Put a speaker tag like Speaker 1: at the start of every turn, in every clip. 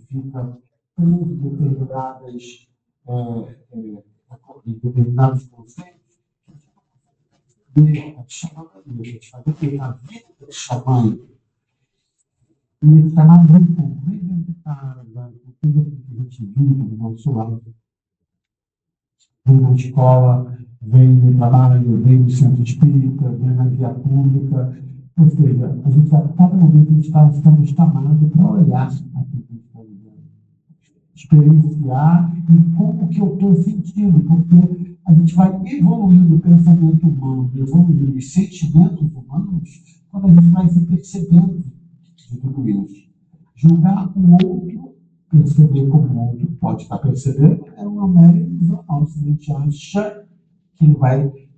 Speaker 1: fica preso em determinados conceitos, chamando a Deus, fazer que a vida é chamando. E chamar muito, nem dentro de casa, com tudo que a gente vive no nosso lado. Vem na escola, vem no trabalho, vem no centro espírita, vem na via pública. Ou seja, a gente, a cada momento a gente está sendo chamado para olhar aquilo que a gente está vivendo. Experienciar e como que eu estou sentindo, porque a gente vai evoluindo o pensamento humano, evoluindo os sentimentos humanos, quando a gente vai se percebendo de tudo isso. Julgar o outro, perceber como o outro pode estar percebendo, é uma mera ilusão nossa. A gente acha que ele vai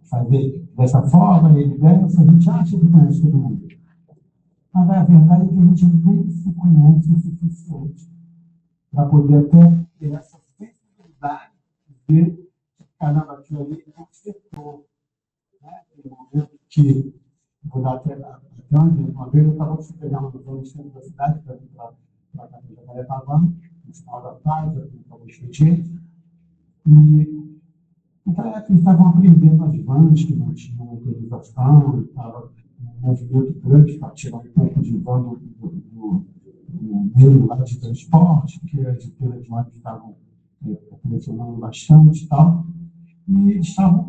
Speaker 1: fazer dessa forma, ele dessa, a gente acha que conhece todo mundo. Mas a verdade é que a gente nem se conhece o suficiente para poder até ter essa sensibilidade de ver que caramba, aquilo ali não acertou. Né? Tem um momento que, vou dar até uma vez eu estava se pegar no centro da cidade para vir para a casa de Jacarepaguá, no final da tarde, eu fui para o Espetinho, e naquela época eles estavam aprendendo as vans que não tinham autorização, estava um movimento grande para tirar um pouco de van do meio lá de transporte, porque as empresas de ônibus estavam pressionando bastante e tal. E eu estava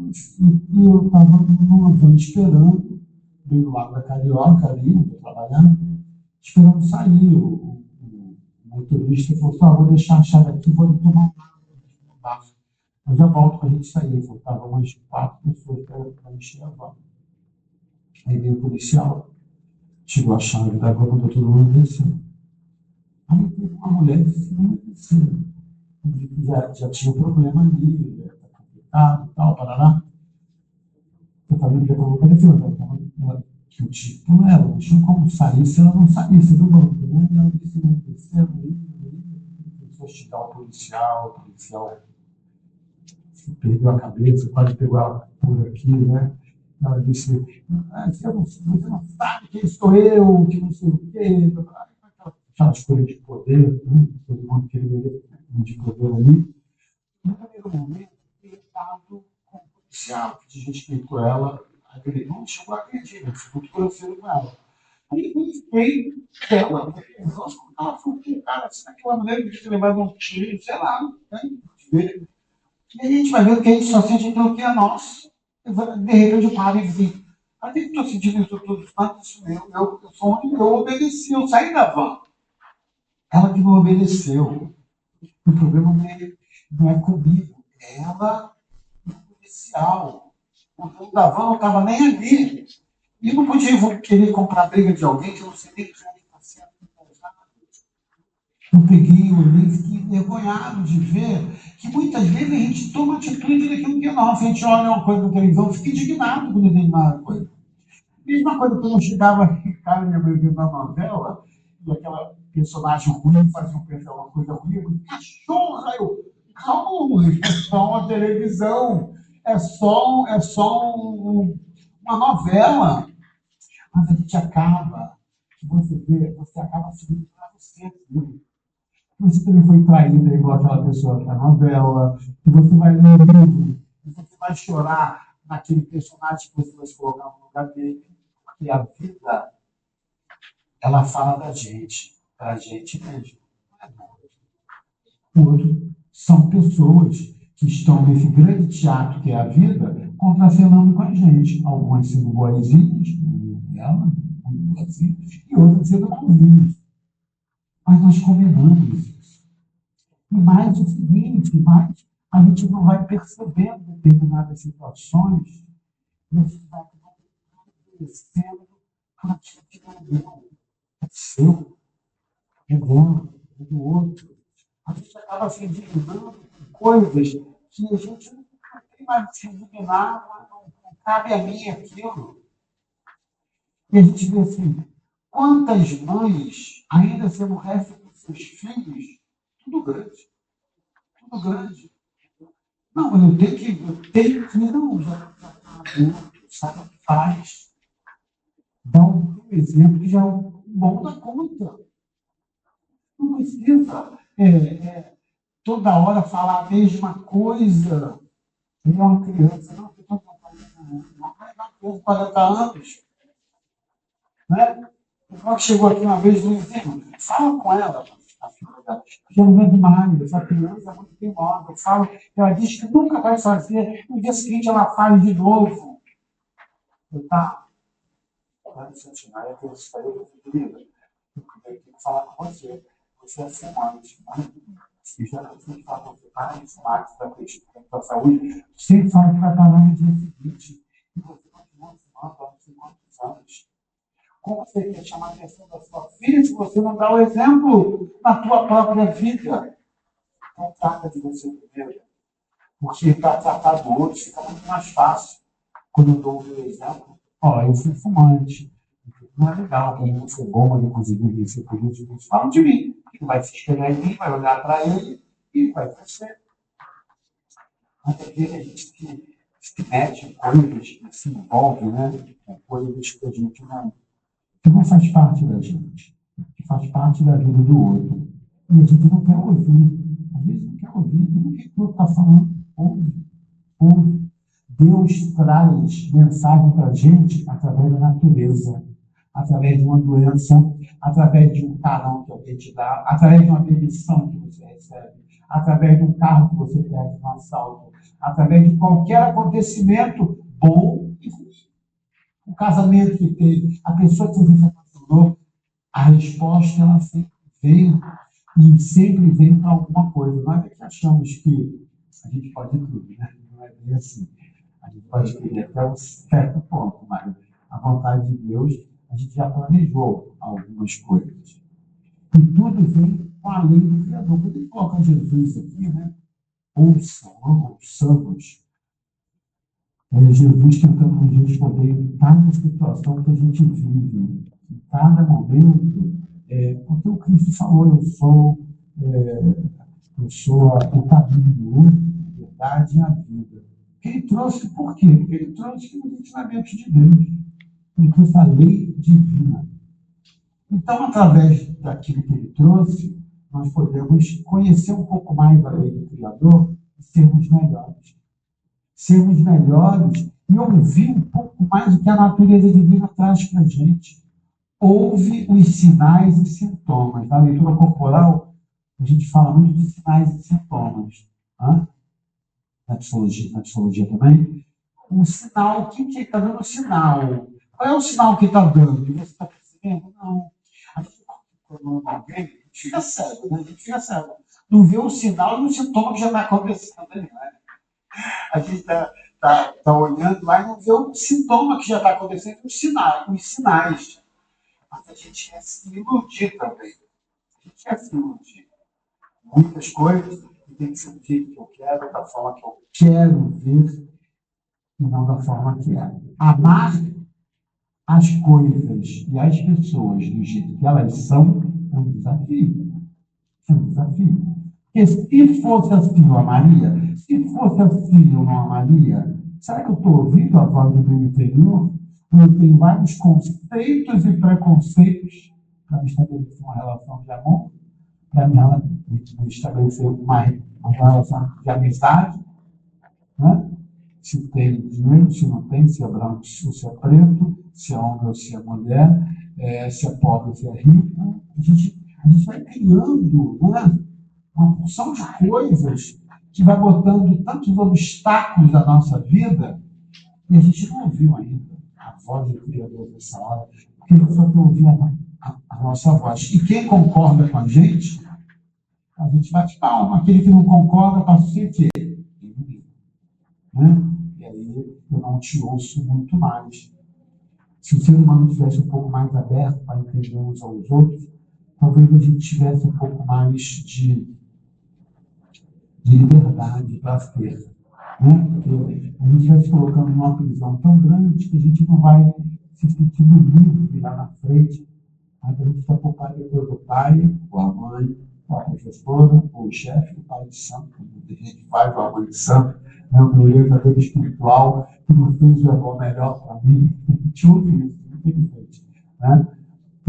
Speaker 1: numa van esperando, bem do lado da Carioca, ali, onde eu trabalhava, esperando sair. O motorista falou assim: vou deixar a chave aqui, vou tomar um bar. Mas eu volto para a gente sair. Faltavam umas 4 pessoas para encher a van. Aí veio o policial, tirou a chave da van, botou todo mundo desceu. Aí teve uma mulher de cima e desceu. Já tinha problema ali, está complicado e tal, parará. Eu também preparou para ele, que o título ela não tinha como sair se ela não saísse do banco. Né? E ela disse: descendo aí, começou a xingar o policial perdeu a cabeça, quase pegou ela por aqui, né? Ela disse: você não sabe quem sou eu, que não sei o quê. Aquela escolha de poder, né? Todo mundo queria de poder ali. No primeiro momento, ele estava com o policial que desrespeitou ela, aquele não chegou a agredir, né? Ficou muito grosseiro com ela. Aí eu fiquei dela, ela falou que o cara, será que uma mulher que tinha levado um tiro, sei lá, né? E a gente vai vendo que a gente só sente aquilo que é nosso. De repente eu paro e digo: a gente estou sentindo isso tudo, isso eu obedeci, eu saí da van. Ela que não obedeceu. O problema não é comigo, é ela e o policial. O dono da van não estava nem ali. E não podia querer comprar briga de alguém que eu não sei nem o que está sendo. Eu peguei, olhei e fiquei envergonhado de ver que muitas vezes a gente toma atitude daquilo que é nosso. A gente olha uma coisa na televisão, fica indignado com determinada coisa. Mesma coisa quando eu chegava em casa, minha mãe vendo a novela, e aquela personagem ruim fazia uma coisa ruim, eu falei: cachorra! Calma, é só uma televisão, uma novela. Mas a gente acaba, que você vê, você acaba seguindo para você. Você também foi traída igual aquela pessoa da novela, que você vai ler um livro, e você vai chorar naquele personagem que você vai se colocar no lugar dele, porque a vida, ela fala da gente, para a gente mesmo. Outros são pessoas que estão nesse grande teatro que é a vida, contracenando com a gente. Algumas sendo boazinhas, como ela, e outras sendo malzinhas. Mas nós combinamos isso. E mais o seguinte, mais a gente não vai percebendo determinadas situações e a gente vai crescendo para aquilo que não é meu, é seu, é dela, é do outro. A gente acaba se indignando com coisas que a gente não tem mais de se indignar, não cabe a mim aquilo. E a gente vê assim: quantas mães ainda se aborrecem com seus filhos? Tudo grande. Tudo grande. Não, eu tenho que, não, já está adulto, sabe o que faz. Dá um exemplo que já é bom da conta. Não não precisa toda hora falar a mesma coisa. Ele é uma criança, não, eu estou trabalhando, uma criança de 40 anos. Né? O Rock chegou aqui uma vez e disse, fala com ela, a filha dela, já não é demais, essa criança é muito teimosa, eu falo, ela diz que nunca vai fazer, no dia seguinte ela faz de novo. Eu tá, vai funcionar, eu tenho isso aí, eu tenho que falar com você. Você é fumante, né? E já que você fala com você para de fumar, que vai prejudicar a sua saúde, sempre fala que vai parar no dia seguinte. E você continua fumando há não sei quantos anos. Como você quer chamar a atenção da sua filha se você não dá o exemplo na tua própria vida? Não trata de você primeiro. Porque para tratar do outro fica muito mais fácil. Quando eu dou o meu exemplo, eu fui fumante. Não é legal, para mim não foi bom, mas eu consegui vencer por isso. Eles falam de mim. Ele vai se espelhar em mim, vai olhar para ele e vai crescer. Mas às vezes a gente se mete em coisas, se envolve, né? Com coisas que a gente não faz parte da gente, que faz parte da vida do outro. E a gente não quer ouvir. Às vezes não quer ouvir. E o que o outro está falando? Ouve. Deus traz mensagem para a gente através da natureza, através de uma doença, através de um carão que alguém te dá, através de uma demissão que você recebe, através de um carro que você perde no assalto, através de qualquer acontecimento bom e ruim. O casamento que teve, a pessoa que você se apaixonou, a resposta ela sempre vem e sempre vem para alguma coisa. Nós é que achamos que a gente pode tudo, né? Não é bem assim. A gente pode querer até um certo ponto, mas a vontade de Deus, a gente já planejou algumas coisas. E tudo vem com a lei do Criador. Quando ele coloca Jesus aqui, né? Ouçamos. Jesus tentando nos responder em cada situação que a gente vive, em cada momento, porque o Cristo falou, eu sou o caminho, a verdade e a vida. Ele trouxe por quê? Porque ele trouxe os ensinamentos de Deus. Ele trouxe a lei divina. Então, através daquilo que ele trouxe, nós podemos conhecer um pouco mais da lei do Criador e sermos melhores. Sermos melhores e ouvir um pouco mais do que a natureza divina traz para a gente. Ouve os sinais e sintomas. Na leitura corporal, a gente fala muito de sinais e sintomas. Na psicologia também. Um sinal, quem que está dando sinal? Qual é o sinal que está dando? Você está percebendo? Não. A gente quando alguém, a gente fica cego, né? A gente fica cego. Não vê o sinal e o sintoma que já está acontecendo ali, né? A gente está olhando lá e não vê o sintoma que já está acontecendo, os sinais. Mas a gente quer se iludir também. A gente quer se iludir. Muitas coisas que tem que ser do jeito que eu quero, da forma que eu quero ver, e não da forma que é. Amar as coisas e as pessoas do jeito que elas são é um desafio. É um desafio. Porque se fosse assim, eu amaria. Se fosse assim, eu não amaria. Será que eu estou ouvindo a voz do meu interior? Eu tenho vários conceitos e preconceitos para estabelecer uma relação de amor, para estabelecer uma relação de amizade, né? Se tem dinheiro, se não tem, se é branco ou se é preto, se é homem ou se é mulher, se é pobre ou se é rico. A gente vai criando, né, uma porção de coisas que vai botando tantos obstáculos na nossa vida e a gente não ouviu ainda a voz do Criador nessa hora, porque ele só quer ouvir a nossa voz. E quem concorda com a gente bate palma. Aquele que não concorda, passa a ser o quê? Né? E aí eu não te ouço muito mais. Se o ser humano tivesse um pouco mais aberto para entender uns aos outros, talvez a gente tivesse um pouco mais de liberdade para ter. Né? Porque a gente vai se colocando numa prisão tão grande que a gente não vai se sentindo livre lá na frente. Mas a gente está por pai depois do pai, ou a mãe, ou a professora, ou o chefe, o pai de santo, muita gente faz, ou a mãe de santo, né? O meu orientador espiritual, que não fez o melhor para mim. A gente ouve isso, infelizmente. Né?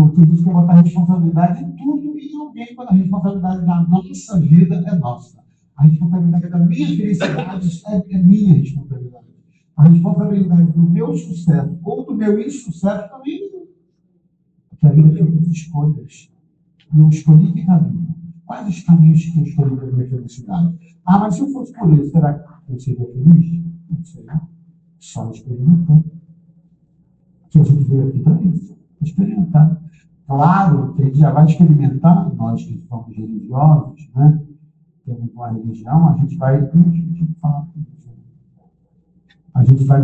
Speaker 1: Porque a gente quer botar responsabilidade em tudo e em alguém, quando a responsabilidade da nossa vida é nossa. A responsabilidade da minha felicidade é minha responsabilidade. A responsabilidade do meu sucesso ou do meu insucesso também é minha. Porque a vida é feita de escolhas. E eu escolhi que caminho. Quais os caminhos que eu escolhi para a minha felicidade? Ah, mas se eu fosse por isso, será que eu seria feliz? Não sei. Só experimentando. Que a gente veio aqui para isso. Experimentar. Claro que a gente já vai experimentar, nós que somos religiosos, né? Temos uma religião, a gente vai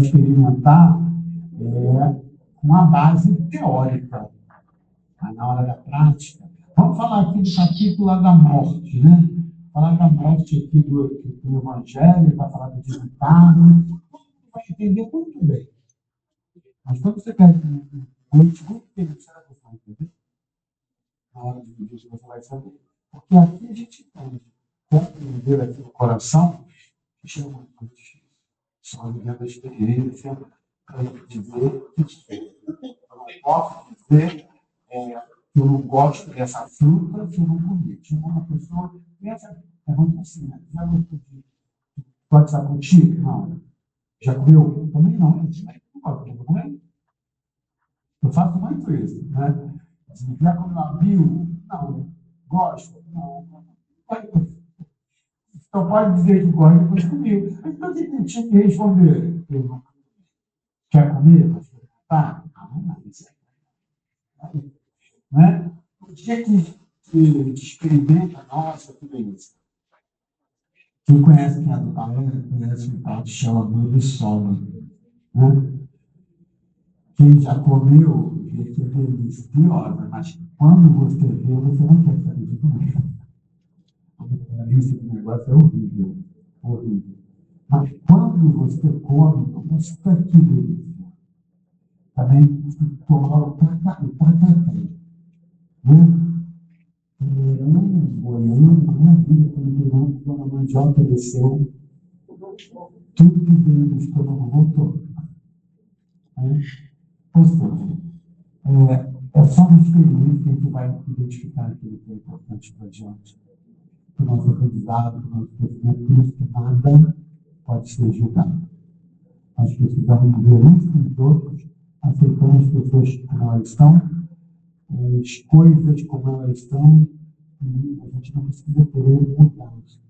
Speaker 1: experimentar com a base teórica, mas na hora da prática. Vamos falar aqui do capítulo lá da morte, né? Falar da morte aqui do Evangelho, vai falar do desencarne, vai entender muito bem. Mas quando você pega um muito tempo, será que você vai entender? Na hora de vídeo você vai saber. Porque aqui a gente entende. Como viver aqui no coração, que chama muito difícil. Só vivendo a experiência para dizer que eu não posso dizer que eu não gosto dessa fruta que eu não comi. Tinha uma pessoa que pensa, é muito assim, né? Já gostou de pode estar contigo? Não. Já comeu? Também não. Não pode comer. Eu faço muito isso, né? Já comeu amigo? Não. Gosto? Não. Só pode dizer que gosta depois comigo. Então, você tinha que responder. Quer comer? Pode perguntar? Não, isso é. Né? O dia que experimenta, nossa, que beleza. Quem conhece quem é do Paulo, conhece um tal que chama de sola. Né? Quem já comeu, vê que é delícia, pior, mas quando você vê, você não quer saber de comer. A lista do negócio é horrível. Horrível. Mas quando você come, nossa, que delícia. Também tomar o tacacá. Boiando, maravilha, quando a mandioca desceu, tudo que veio do estômago voltou. Ou seja, é só uma experiência que a gente vai identificar aquilo que é importante para a gente. Para o nosso aprendizado, para o nosso crescimento, por isso que nada pode ser julgado. Nós precisamos ver uns com os outros, aceitando as pessoas como elas estão, as coisas como elas estão, e a gente não precisa querer mudá-las.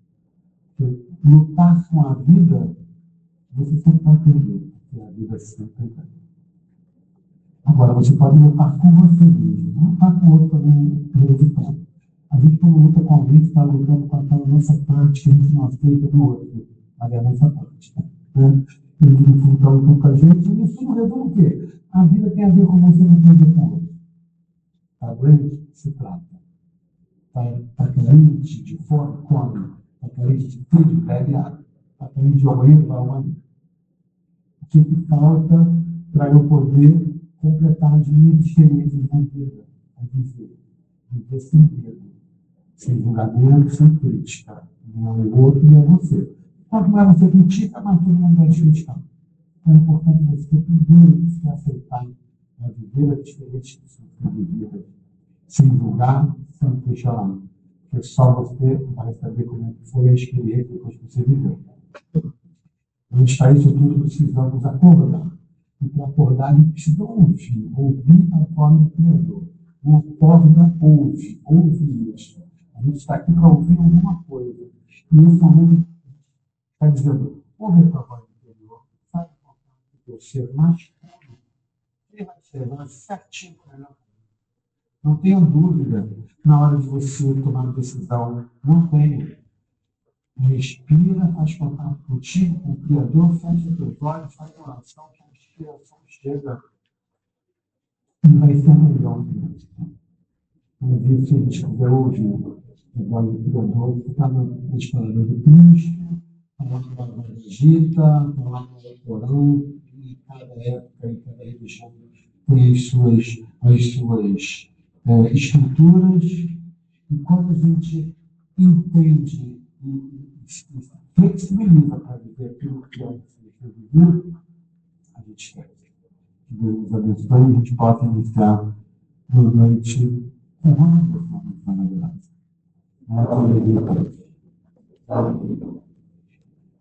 Speaker 1: Lutar com a vida, você sempre vai perder, porque a vida sempre vai. Agora, você pode lutar com você mesmo, lutar com o outro também é resultado. A gente, quando luta com alguém, está lutando com aquela nossa parte que a gente não aceita do outro, mas é a nossa parte. Né? Ele, no fundo, está lutando com a gente, e isso não resolve o quê? A vida tem a ver com você, não tem a ver com o outro. Está doente? Se trata. Está carente de fome? Come. Está carente de sede? Bebe água. Está carente de banheiro? Vai ao banheiro. O que falta para eu poder completar as minhas experiências na vida? A viver sem medo, sem julgamento, sem crítica. Não é o outro, nem é você. Quanto mais você critica, mais todo mundo vai te criticar. Então é importante você aprender, se aceitar, a viver as experiências que são vividas, sem julgar, sem questionar. Porque só você vai saber como foi a experiência depois que você viveu. Então, para isso tudo, precisamos acordar. E para acordar, a gente precisa ouvir a forma do Criador. Uma acorda, ouve isso. A gente está aqui para ouvir alguma coisa. E nesse momento, está dizendo, ouve a tua voz interior, faz o teu ser mais puro. Ele vai ser mais certinho para ela. Não tenha dúvida na hora de você tomar uma decisão. Não tenha. Respira, faz contato contigo, com o Criador, fecha teus olhos, faz oração, que a inspiração chega e vai ser melhor mesmo. Vamos ver se a gente quiser ouvir a voz do Criador, que está nas palavras do Cristo, está lá na Bhagavad Gita, está lá no Corão, e cada época e cada religião tem as suas escrituras, e quando a gente entende e se flexibiliza para viver aquilo que é viver, a gente quer. Que Deus nos abençoe e a gente possa iniciar Boa noite.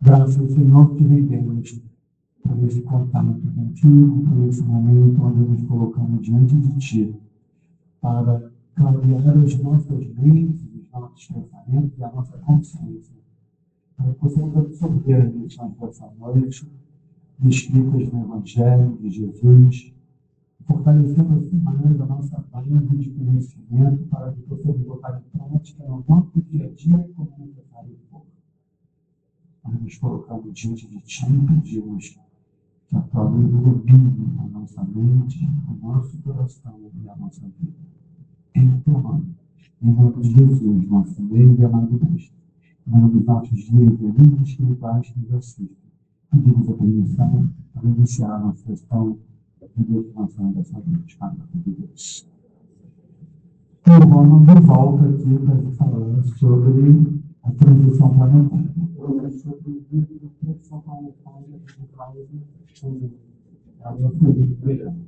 Speaker 1: Graças ao Senhor que rendemos por esse contato contigo, por esse momento onde nos colocamos diante de Ti, para clarear as nossas mentes, os nossos pensamentos e a nossa consciência, para que possamos absorver as lições dessa noite, descritas no Evangelho de Jesus, fortalecendo assim mais a nossa base de conhecimento para que possamos botar em prática no nosso dia a dia como necessário for. Nós nos colocamos diante de Ti e pedimos que a Tua luz domine a nossa mente, o nosso coração e a nossa vida. Em Teu nome, em nome de Jesus, nosso meio e amado Cristo, em nome dos nossos dias e amigos espirituais que nos assistem, pedimos a permissão para iniciar a nossa sessão de definição dessa noite, Pai de Deus. Então, vamos de volta aqui para falar sobre a transição planetária. Sobre o vídeo de transição planetária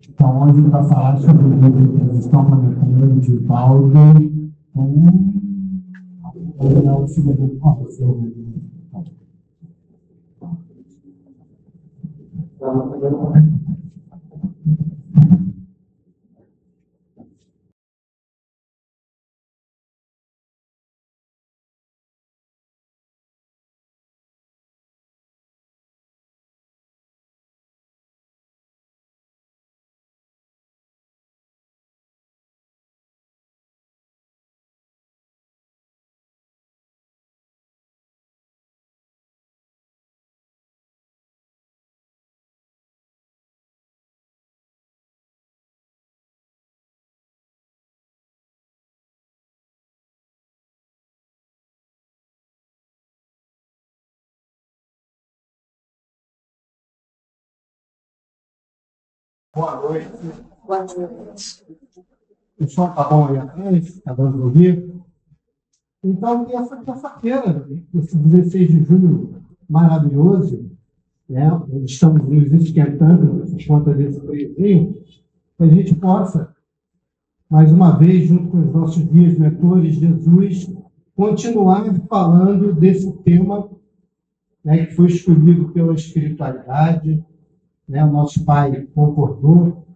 Speaker 1: então, hoje ele vai falar sobre o livro de transição planetária de Valdo com o auxílio do Boa noite. Boa noite. O som está bom aí atrás? Está dando para ouvir? Então, essa terça-feira, esse 16 de junho maravilhoso, né? Estamos nos esquentando por conta desse friozinho, que a gente possa, mais uma vez, junto com os nossos guias mentores, Jesus, continuar falando desse tema, né, que foi escolhido pela espiritualidade, né? O nosso pai concordou.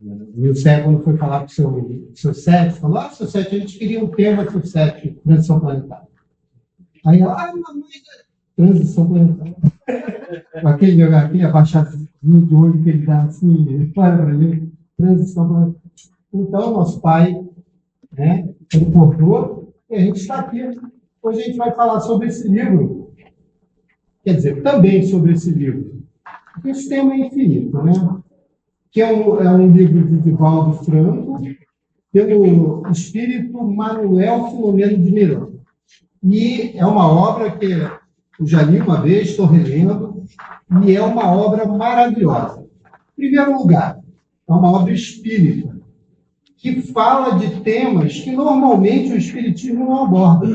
Speaker 1: E o Sérgio, quando foi falar com o seu Sete, falou: seu Sete, a gente queria um tema, seu Sete, transição planetária. Aí ela, mas transição planetária. aquele abaixadinho de olho que ele dá assim, para ele, transição planetária. Então, nosso pai, né, concordou, e a gente está aqui. Hoje a gente vai falar sobre esse livro. Quer dizer, também sobre esse livro. Porque esse tema é infinito, né? Que é um livro de Divaldo Franco, pelo espírito Manuel Filomeno de Miranda. E é uma obra que eu já li uma vez, estou relendo, e é uma obra maravilhosa. Em primeiro lugar, é uma obra espírita, que fala de temas que normalmente o espiritismo não aborda,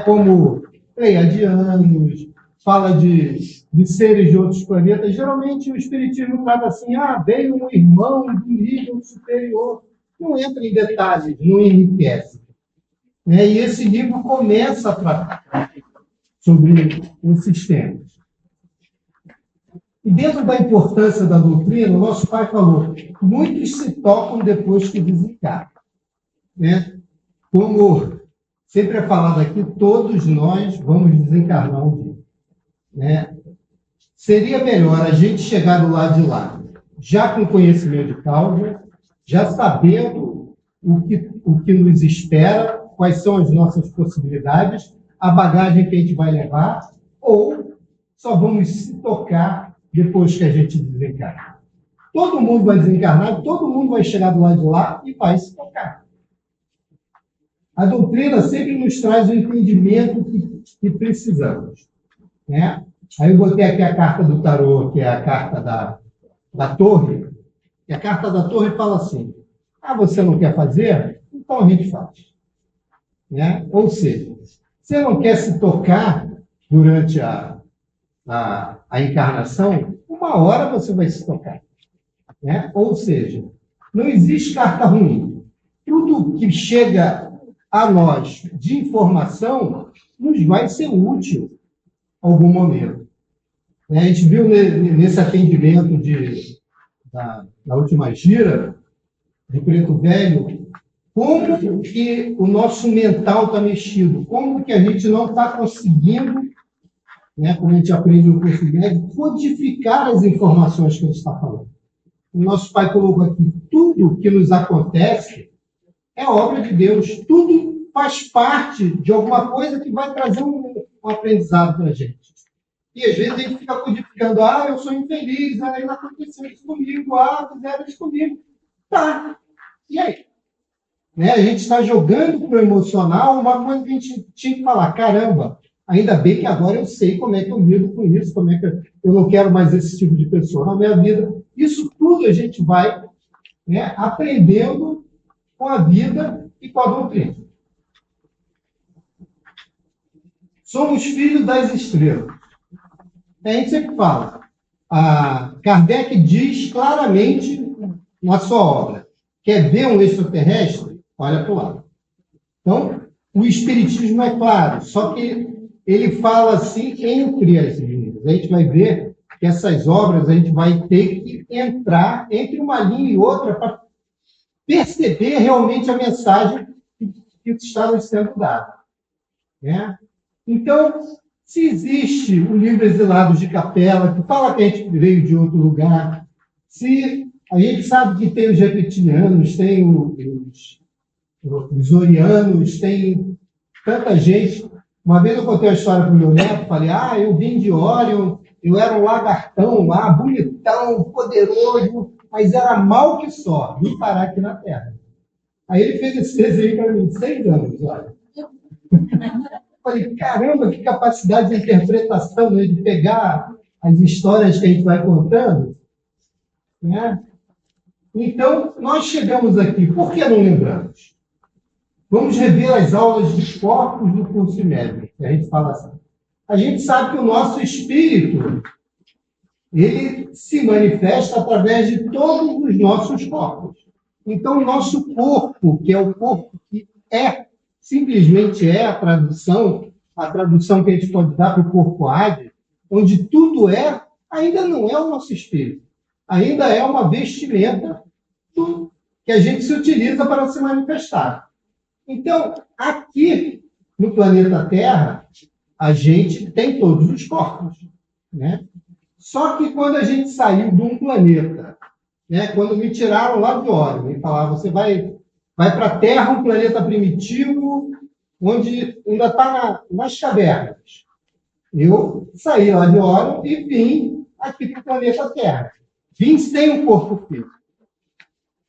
Speaker 1: como pleiadianos, fala de seres de outros planetas. Geralmente o espiritismo trata assim: veio um irmão de nível superior. Não entra em detalhes, não enriquece. E esse livro começa a tratar sobre esses temas. E dentro da importância da doutrina, o nosso pai falou: muitos se tocam depois que desencarnam. Como sempre é falado aqui, todos nós vamos desencarnar um dia. Seria melhor a gente chegar do lado de lá, já com conhecimento de causa, já sabendo o que nos espera, quais são as nossas possibilidades, a bagagem que a gente vai levar, ou só vamos se tocar depois que a gente desencarna. Todo mundo vai desencarnar, todo mundo vai chegar do lado de lá e vai se tocar. A doutrina sempre nos traz o entendimento que precisamos. Aí eu botei aqui a carta do tarô, que é a carta da torre, e a carta da torre fala assim: você não quer fazer? Então a gente faz. Ou seja, você não quer se tocar durante a encarnação, uma hora você vai se tocar. Ou seja,
Speaker 2: Não existe carta ruim. Tudo que chega a nós de informação nos vai ser útil em algum momento. A gente viu nesse atendimento da última gira, de Preto Velho, como que o nosso mental está mexido, como que a gente não está conseguindo, como a gente aprende no curso médico, codificar as informações que a gente está falando. O nosso pai colocou aqui, tudo que nos acontece é obra de Deus, tudo faz parte de alguma coisa que vai trazer um aprendizado para a gente. E às vezes a gente fica codificando, eu sou infeliz, aí não aconteceu isso comigo, fizeram isso comigo. Tá, e aí? A gente está jogando para o emocional uma coisa que a gente tinha que falar, caramba, ainda bem que agora eu sei como é que eu lido com isso, como é que eu não quero mais esse tipo de pessoa na minha vida. Isso tudo a gente vai aprendendo com a vida e com a doutrina. Somos filhos das estrelas. A gente sempre fala. Kardec diz claramente na sua obra, quer ver um extraterrestre? Olha para o lado. Então, o espiritismo é claro, só que ele fala assim entre as linhas. A gente vai ver que essas obras a gente vai ter que entrar entre uma linha e outra para perceber realmente a mensagem que está nos sendo dada. Então, se existe o livro Exilados de Capela, que fala que a gente veio de outro lugar, se a gente sabe que tem os reptilianos, tem os orianos, tem tanta gente. Uma vez eu contei a história para o meu neto, falei, eu vim de Orion, eu era um lagartão lá, bonitão, poderoso, mas era mal que só, vim parar aqui na Terra. Aí ele fez esse desenho para mim, 6 anos, olha. Falei, caramba, que capacidade de interpretação, de pegar as histórias que a gente vai contando. Então, nós chegamos aqui, por que não lembramos? Vamos rever as aulas dos corpos do curso médio, que a gente fala assim. A gente sabe que o nosso espírito, ele se manifesta através de todos os nossos corpos. Então, o nosso corpo, que é o corpo que simplesmente é a tradução que a gente pode dar para o corpo Hades, onde tudo ainda não é o nosso espírito. Ainda é uma vestimenta que a gente se utiliza para se manifestar. Então, aqui no planeta Terra, a gente tem todos os corpos. Só que quando a gente saiu de um planeta, quando me tiraram lá de Órion, e falaram, você vai para a Terra, um planeta primitivo, onde ainda está nas cavernas. Eu saí lá de Órion e vim aqui para o planeta Terra. Vim sem um corpo físico.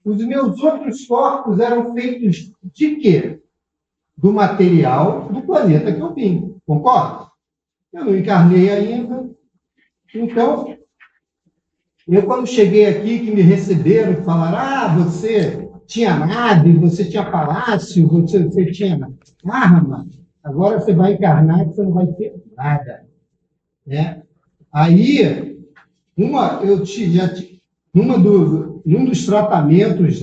Speaker 2: Os meus outros corpos eram feitos de quê? Do material do planeta que eu vim. Concorda? Eu não encarnei ainda. Então, eu quando cheguei aqui, que me receberam, falaram, você tinha nave, você tinha palácio, você tinha arma, agora você vai encarnar e você não vai ter nada. Aí, num dos tratamentos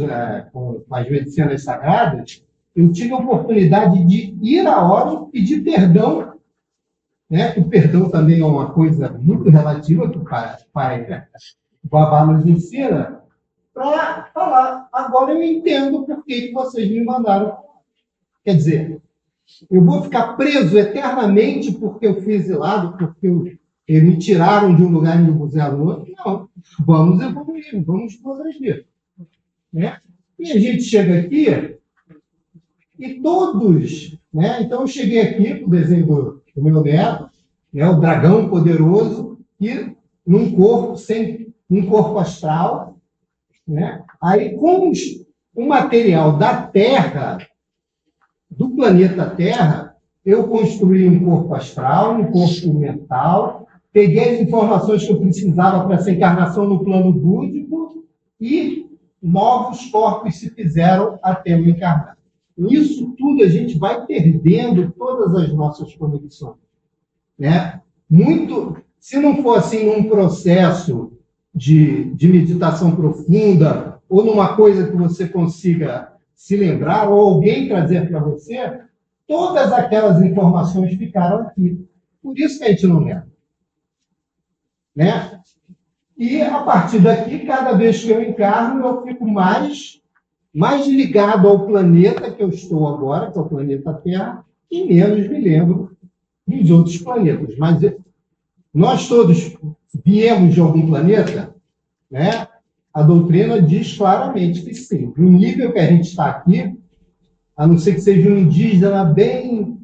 Speaker 2: com as medicinas sagradas, eu tive a oportunidade de ir a Órion e pedir perdão, que o perdão também é uma coisa muito relativa, que o pai Babá nos ensina, para falar, agora eu entendo por que vocês me mandaram. Quer dizer, eu vou ficar preso eternamente porque eu fui exilado, porque me tiraram de um lugar e me puseram no outro? Não. Vamos evoluir, vamos progredir. E a gente chega aqui e todos... Então, eu cheguei aqui com o desenho do meu neto, o dragão poderoso, e num corpo, sem um corpo astral. Aí, com o material da Terra, do planeta Terra, eu construí um corpo astral, um corpo mental, peguei as informações que eu precisava para essa encarnação no plano búdico e novos corpos se fizeram até eu encarnar. Nisso tudo a gente vai perdendo todas as nossas conexões. Se não for assim num processo de meditação profunda ou numa coisa que você consiga se lembrar, ou alguém trazer para você, todas aquelas informações ficaram aqui. Por isso que a gente não lembra. Né? E, a partir daqui, cada vez que eu encarno, eu fico mais ligado ao planeta que eu estou agora, que é o planeta Terra, e menos me lembro dos outros planetas. Mas nós todos viemos de algum planeta, né? A doutrina diz claramente que sim. No nível que a gente está aqui, a não ser que seja um indígena bem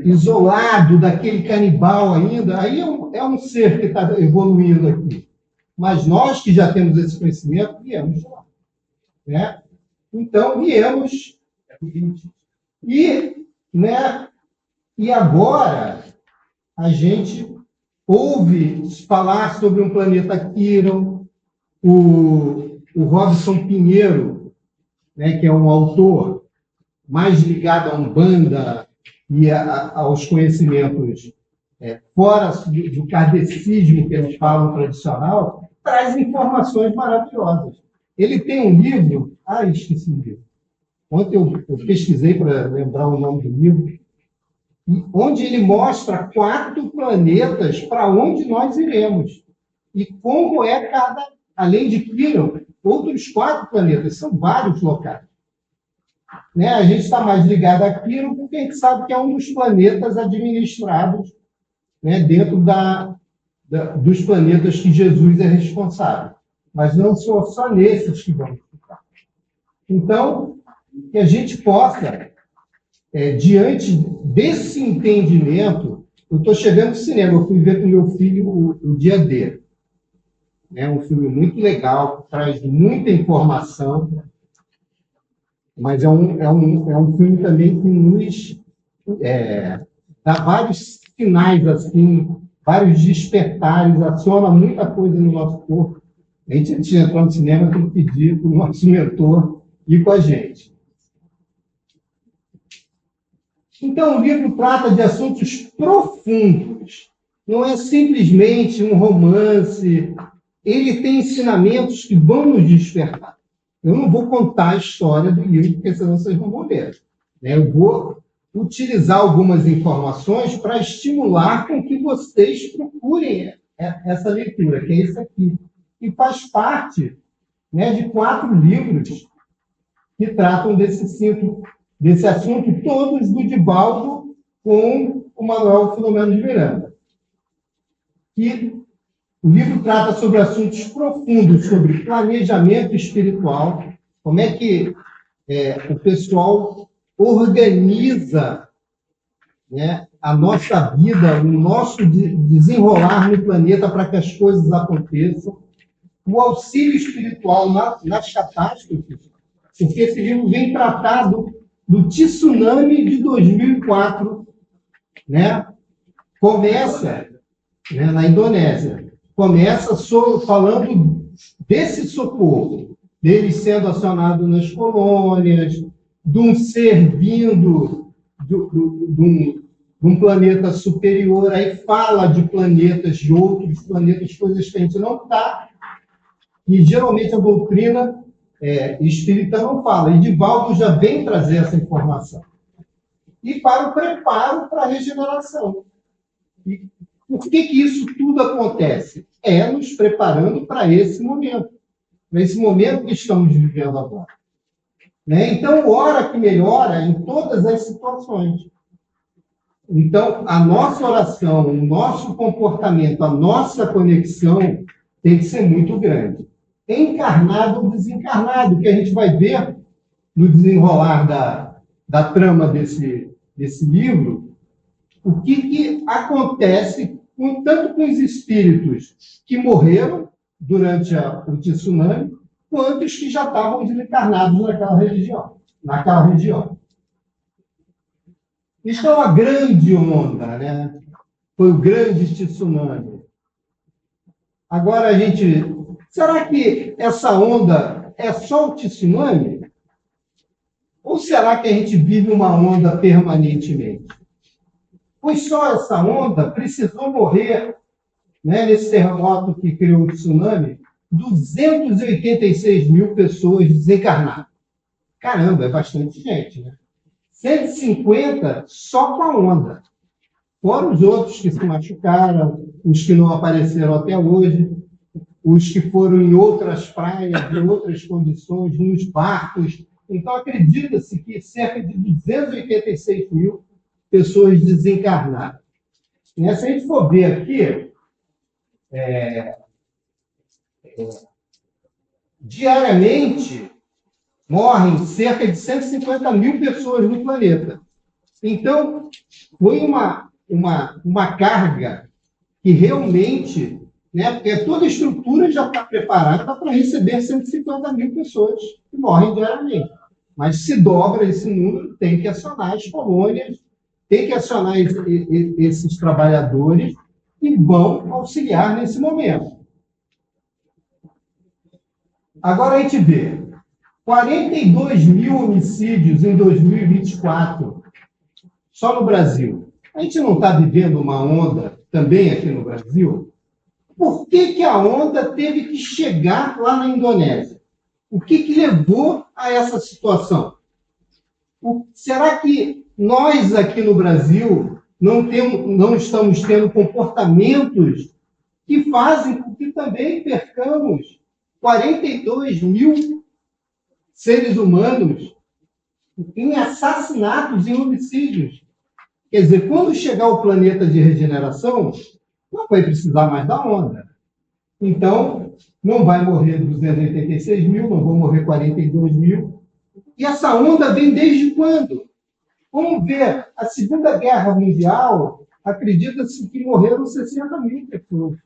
Speaker 2: isolado daquele canibal ainda, aí é um ser que está evoluindo aqui. Mas nós que já temos esse conhecimento, viemos lá. Né? Então, viemos. E agora, a gente ouve falar sobre um planeta Quiron, o Robson Pinheiro, né, que é um autor mais ligado à Umbanda e aos conhecimentos fora do kardecismo que eles falam tradicional, traz informações maravilhosas. Ele tem um livro... esqueci o livro. Ontem eu pesquisei para lembrar o nome do livro, onde ele mostra 4 planetas para onde nós iremos. E como é cada... Além de Quiron, outros 4 planetas. São vários locais. Né? A gente está mais ligado a Quiron porque a gente sabe que é um dos planetas administrados, né, dentro dos planetas que Jesus é responsável. Mas não são só nesses que vamos ficar. Então, que a gente possa, diante desse entendimento, eu estou chegando no cinema, eu fui ver com meu filho o Dia D. É um filme muito legal, que traz muita informação, mas é um filme também que nos dá vários sinais, assim, vários despertares, aciona muita coisa no nosso corpo. A gente, antes de entrar no cinema, tem que pedir para o nosso mentor ir com a gente. Então, o livro trata de assuntos profundos. Não é simplesmente um romance. Ele tem ensinamentos que vão nos despertar. Eu não vou contar a história do livro, porque senão vocês não vão ler. Eu vou utilizar algumas informações para estimular com que vocês procurem essa leitura, que é esse aqui. E faz parte, né, de 4 livros que tratam desse assunto, todos do Divaldo com o Manuel Filomeno de Miranda. E o livro trata sobre assuntos profundos, sobre planejamento espiritual, como é que o pessoal organiza, né, a nossa vida, o nosso desenrolar no planeta para que as coisas aconteçam, o auxílio espiritual nas catástrofes, porque esse livro vem tratar do tsunami de 2004, né? Começa, né, na Indonésia, começa falando desse socorro, dele sendo acionado nas colônias, de um ser vindo de um planeta superior, aí fala de planetas, de outros planetas, coisas que a gente não está, e geralmente a doutrina espírita não fala. E Divaldo já vem trazer essa informação. E para o preparo para a regeneração. E por que isso tudo acontece? Nos preparando para esse momento que estamos vivendo agora. Né? Então, ora que melhora em todas as situações. Então, a nossa oração, o nosso comportamento, a nossa conexão tem que ser muito grande. Encarnado ou desencarnado, que a gente vai ver no desenrolar da trama desse livro, o que acontece tanto com os espíritos que morreram durante o tsunami, quanto os que já estavam desencarnados naquela região. Isso é uma grande onda, né? Foi o grande tsunami. Agora, será que essa onda é só o tsunami? Ou será que a gente vive uma onda permanentemente? Pois só essa onda precisou morrer, né, nesse terremoto que criou o tsunami, 286 mil pessoas desencarnadas. Caramba, é bastante gente, né? 150 só com a onda. Fora os outros que se machucaram, os que não apareceram até hoje, os que foram em outras praias, em outras condições, nos barcos. Então, acredita-se que cerca de 286 mil pessoas desencarnadas. Se a gente for ver aqui, diariamente morrem cerca de 150 mil pessoas no planeta. Então, foi uma carga que realmente, né, porque toda a estrutura já está preparada para receber 150 mil pessoas que morrem diariamente. Mas se dobra esse número, tem que acionar as colônias, tem que acionar esses trabalhadores que vão auxiliar nesse momento. Agora a gente vê 42 mil homicídios em 2024, só no Brasil. A gente não está vivendo uma onda também aqui no Brasil? Por que a onda teve que chegar lá na Indonésia? O que levou a essa situação? Será que nós aqui no Brasil não estamos tendo comportamentos que fazem com que também percamos 42 mil seres humanos em assassinatos e homicídios? Quer dizer, quando chegar o planeta de regeneração, não vai precisar mais da onda. Então, não vai morrer 286 mil, não vão morrer 42 mil. E essa onda vem desde quando? Vamos ver, a Segunda Guerra Mundial, acredita-se que morreram 60 mil pessoas.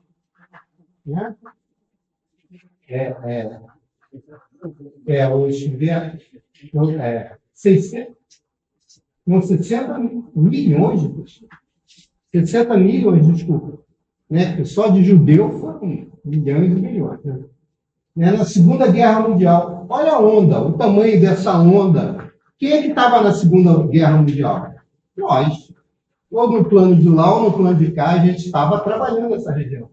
Speaker 2: Né? Os 60 milhões de pessoas. 60 milhões, desculpa. Né? Porque só de judeu foram milhões e milhões. Né? Na Segunda Guerra Mundial, olha a onda, o tamanho dessa onda. Quem é que estava na Segunda Guerra Mundial? Nós. Ou no plano de lá, ou no plano de cá, a gente estava trabalhando nessa região.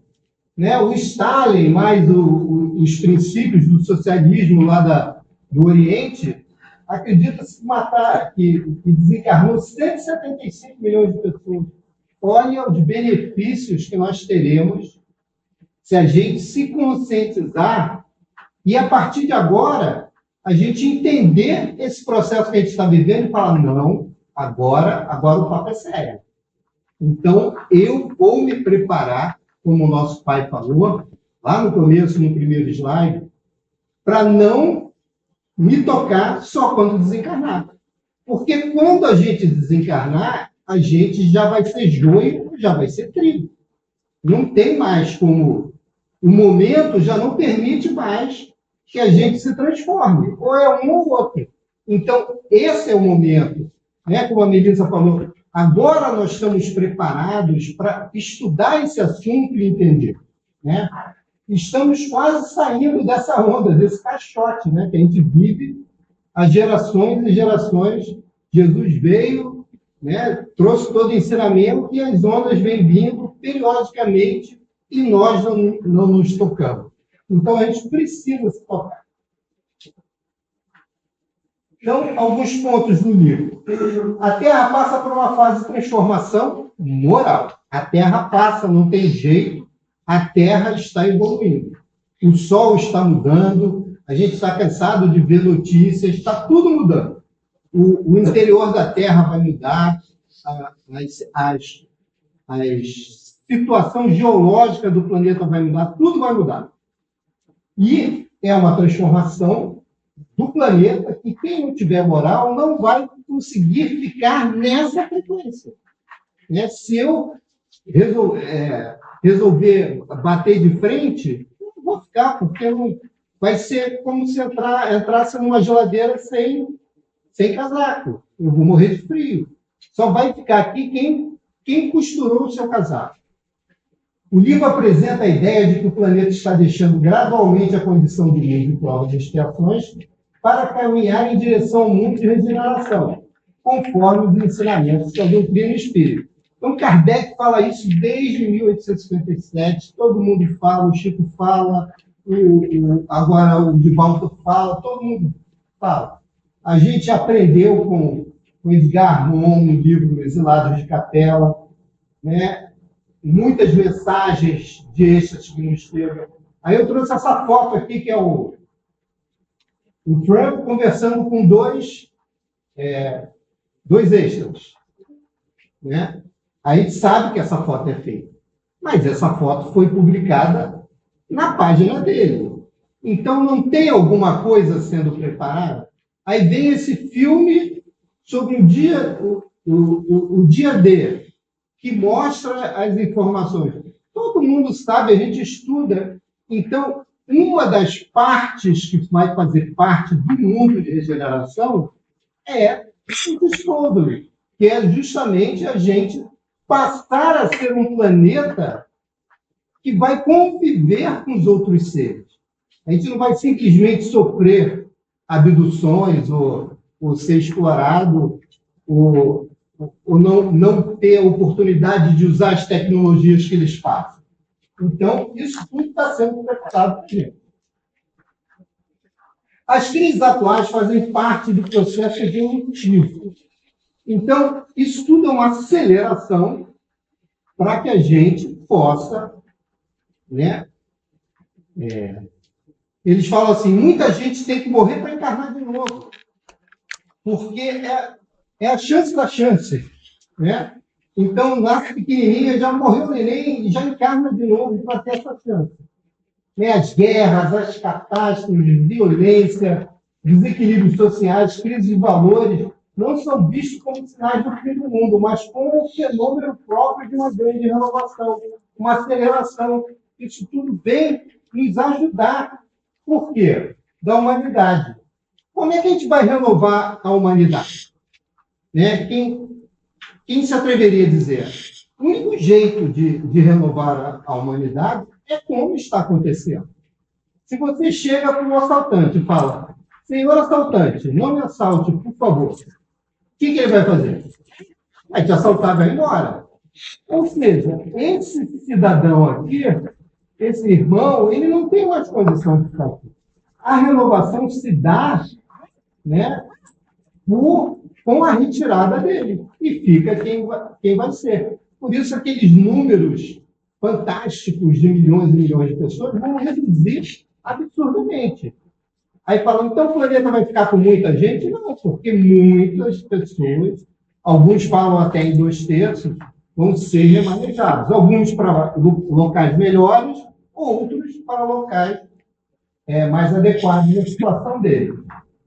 Speaker 2: Né? O Stalin, mais os princípios do socialismo lá do Oriente, acredita-se que desencarnou 175 milhões de pessoas. Olha os benefícios que nós teremos se a gente se conscientizar e, a partir de agora, a gente entender esse processo que a gente está vivendo e falar, não, agora o papo é sério. Então, eu vou me preparar, como o nosso pai falou, lá no começo, no primeiro slide, para não me tocar só quando desencarnar. Porque quando a gente desencarnar, a gente já vai ser joio, já vai ser trigo. Não tem mais como... O momento já não permite mais que a gente se transforme. Ou é um ou outro. Então, esse é o momento. Né? Como a Melissa falou, agora nós estamos preparados para estudar esse assunto e entender. Né? Estamos quase saindo dessa onda, desse caixote, né? Que a gente vive há gerações e gerações. Jesus veio, né? Trouxe todo o ensinamento e as ondas vêm vindo periodicamente e nós não nos tocamos. Então, a gente precisa se tocar. Então, alguns pontos do livro. A Terra passa por uma fase de transformação moral. A Terra passa, não tem jeito. A Terra está evoluindo. O Sol está mudando. A gente está cansado de ver notícias. Está tudo mudando. O interior da Terra vai mudar. A situação geológica do planeta vai mudar. Tudo vai mudar. E é uma transformação do planeta que quem não tiver moral não vai conseguir ficar nessa frequência. Né? Se eu resolver bater de frente, não vou ficar, porque vai ser como se entrasse numa geladeira sem casaco. Eu vou morrer de frio. Só vai ficar aqui quem costurou o seu casaco. O livro apresenta a ideia de que o planeta está deixando gradualmente a condição do mundo em prova de expiações para caminhar em direção ao mundo de regeneração, conforme os ensinamentos da doutrina espírita. Então, Kardec fala isso desde 1857, todo mundo fala, o Chico fala, agora o Divaldo fala, todo mundo fala. A gente aprendeu com Edgar Morin no livro Exilados de Capela, né? Muitas mensagens de êxtases que nos chegam. Aí eu trouxe essa foto aqui, que é o Trump conversando com dois êxtases, né? A gente sabe que essa foto é feita, mas essa foto foi publicada na página dele. Então, não tem alguma coisa sendo preparada? Aí vem esse filme sobre o dia D, que mostra as informações. Todo mundo sabe, a gente estuda. Então, uma das partes que vai fazer parte do mundo de regeneração é o Discovery, que é justamente a gente passar a ser um planeta que vai conviver com os outros seres. A gente não vai simplesmente sofrer abduções ou ser explorado ou não ter a oportunidade de usar as tecnologias que eles passam. Então, isso tudo está sendo preparado para a gente. As crises atuais fazem parte do processo evolutivo. Então, isso tudo é uma aceleração para que a gente possa, né? Eles falam assim, muita gente tem que morrer para encarnar de novo, porque é a chance da chance, né? Então, nasce pequenininha, já morreu o neném e já encarna de novo para ter essa chance. As guerras, as catástrofes, violência, desequilíbrios sociais, crises de valores, não são vistos como sinais do fim do mundo, mas como um fenômeno próprio de uma grande renovação, uma aceleração. Isso tudo vem nos ajudar. Por quê? Da humanidade. Como é que a gente vai renovar a humanidade? Né? Quem se atreveria a dizer? O único jeito de renovar a humanidade é como está acontecendo. Se você chega para um assaltante e fala, senhor assaltante, não me assalte, por favor. O que ele vai fazer? Vai te assaltar, vai embora. Ou seja, esse cidadão aqui, esse irmão, ele não tem mais condição de ficar aqui. A renovação se dá, né, com a retirada dele. E fica quem vai ser. Por isso, aqueles números fantásticos de milhões e milhões de pessoas vão reduzir absurdamente. Aí falam, então o planeta vai ficar com muita gente? Não, porque muitas pessoas, alguns falam até em 2/3, vão ser remanejados. Alguns para locais melhores, outros para locais mais adequados à situação deles.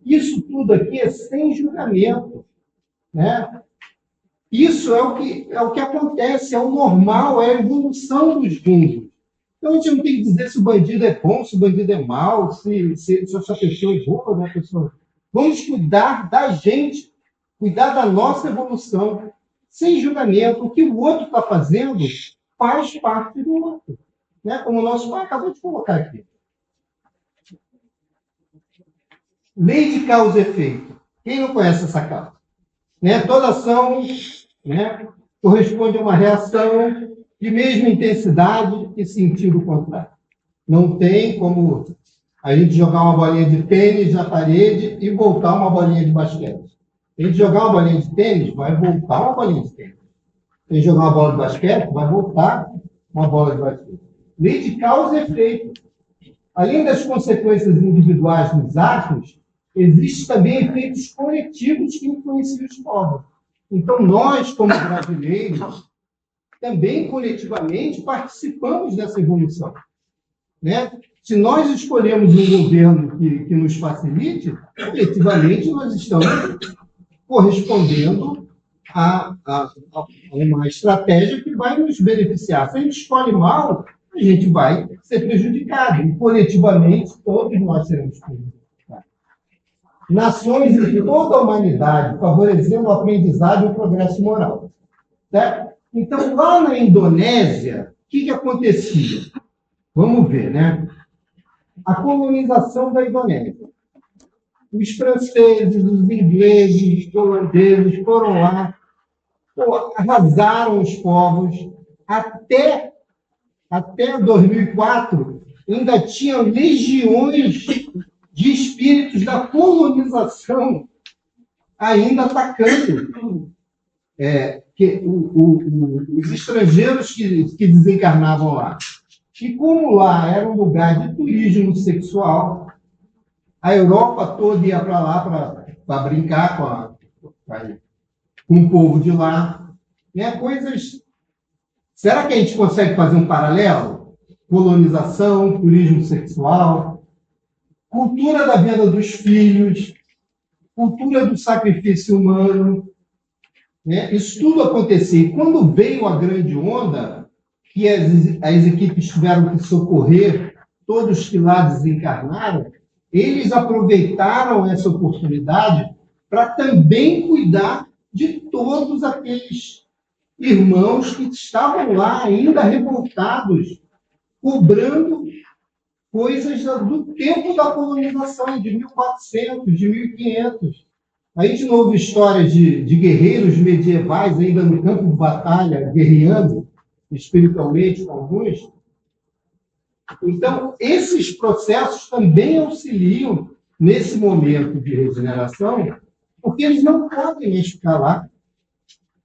Speaker 2: Isso tudo aqui é sem julgamento, né? Isso é o que acontece, é o normal, é a evolução dos mundos. Então, a gente não tem que dizer se o bandido é bom, se o bandido é mau, se essa pessoa é boa, né, pessoa? Vamos cuidar da gente, cuidar da nossa evolução, sem julgamento. O que o outro está fazendo faz parte do outro. Né? Como o nosso pai acabou de colocar aqui. Lei de causa e efeito. Quem não conhece essa causa? Né? Toda ação, né, corresponde a uma reação de mesma intensidade e sentido contrário. Não tem como a gente jogar uma bolinha de tênis na parede e voltar uma bolinha de basquete. A gente jogar uma bolinha de tênis, vai voltar uma bolinha de tênis. A gente jogar uma bola de basquete, vai voltar uma bola de basquete. Lei de causa e efeito. Além das consequências individuais nos atos, existem também efeitos coletivos que influenciam os povos. Então, nós, como brasileiros, também coletivamente participamos dessa evolução. Né? Se nós escolhemos um governo que nos facilite, coletivamente nós estamos correspondendo a uma estratégia que vai nos beneficiar. Se a gente escolhe mal, a gente vai ser prejudicado. E coletivamente, todos nós seremos prejudicados. Nações de toda a humanidade favorecendo o aprendizado e o progresso moral. Certo? Então, lá na Indonésia, o que acontecia? Vamos ver, né? A colonização da Indonésia. Os franceses, os ingleses, os holandeses foram lá, arrasaram os povos. Até 2004, ainda tinha legiões de espíritos da colonização ainda atacando os estrangeiros que desencarnavam lá. E como lá era um lugar de turismo sexual, a Europa toda ia para lá para brincar com o povo de lá. Né? Coisas... Será que a gente consegue fazer um paralelo? Colonização, turismo sexual, cultura da venda dos filhos, cultura do sacrifício humano, né? Isso tudo acontecia. E quando veio a grande onda, que as equipes tiveram que socorrer todos que lá desencarnaram, eles aproveitaram essa oportunidade para também cuidar de todos aqueles irmãos que estavam lá ainda revoltados, cobrando coisas do tempo da colonização, de 1400, de 1500. A gente não ouve histórias de guerreiros medievais ainda no campo de batalha, guerreando espiritualmente com alguns. Então, esses processos também auxiliam nesse momento de regeneração, porque eles não podem mais ficar lá,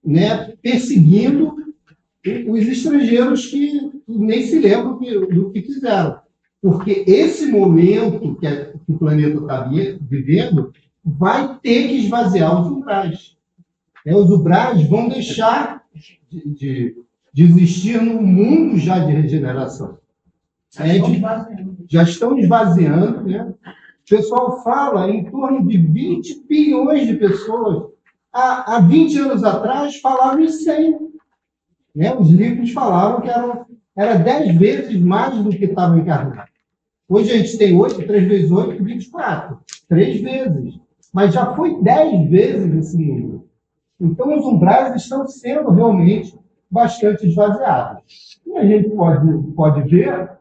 Speaker 2: né, perseguindo os estrangeiros que nem se lembram do que fizeram. Porque esse momento que o planeta está vivendo vai ter que esvaziar os umbrais. Os umbrais vão deixar de existir no mundo já de regeneração. Já estão esvaziando. Né? O pessoal fala em torno de 20 bilhões de pessoas. Há 20 anos atrás falavam em 100. Né? Os livros falavam que era 10 vezes mais do que estavam encarnados. Hoje a gente tem 8, 3 vezes 8, 24. 3 vezes. Mas já foi 10 vezes esse número. Então, os umbrais estão sendo realmente bastante esvaziados. E a gente pode ver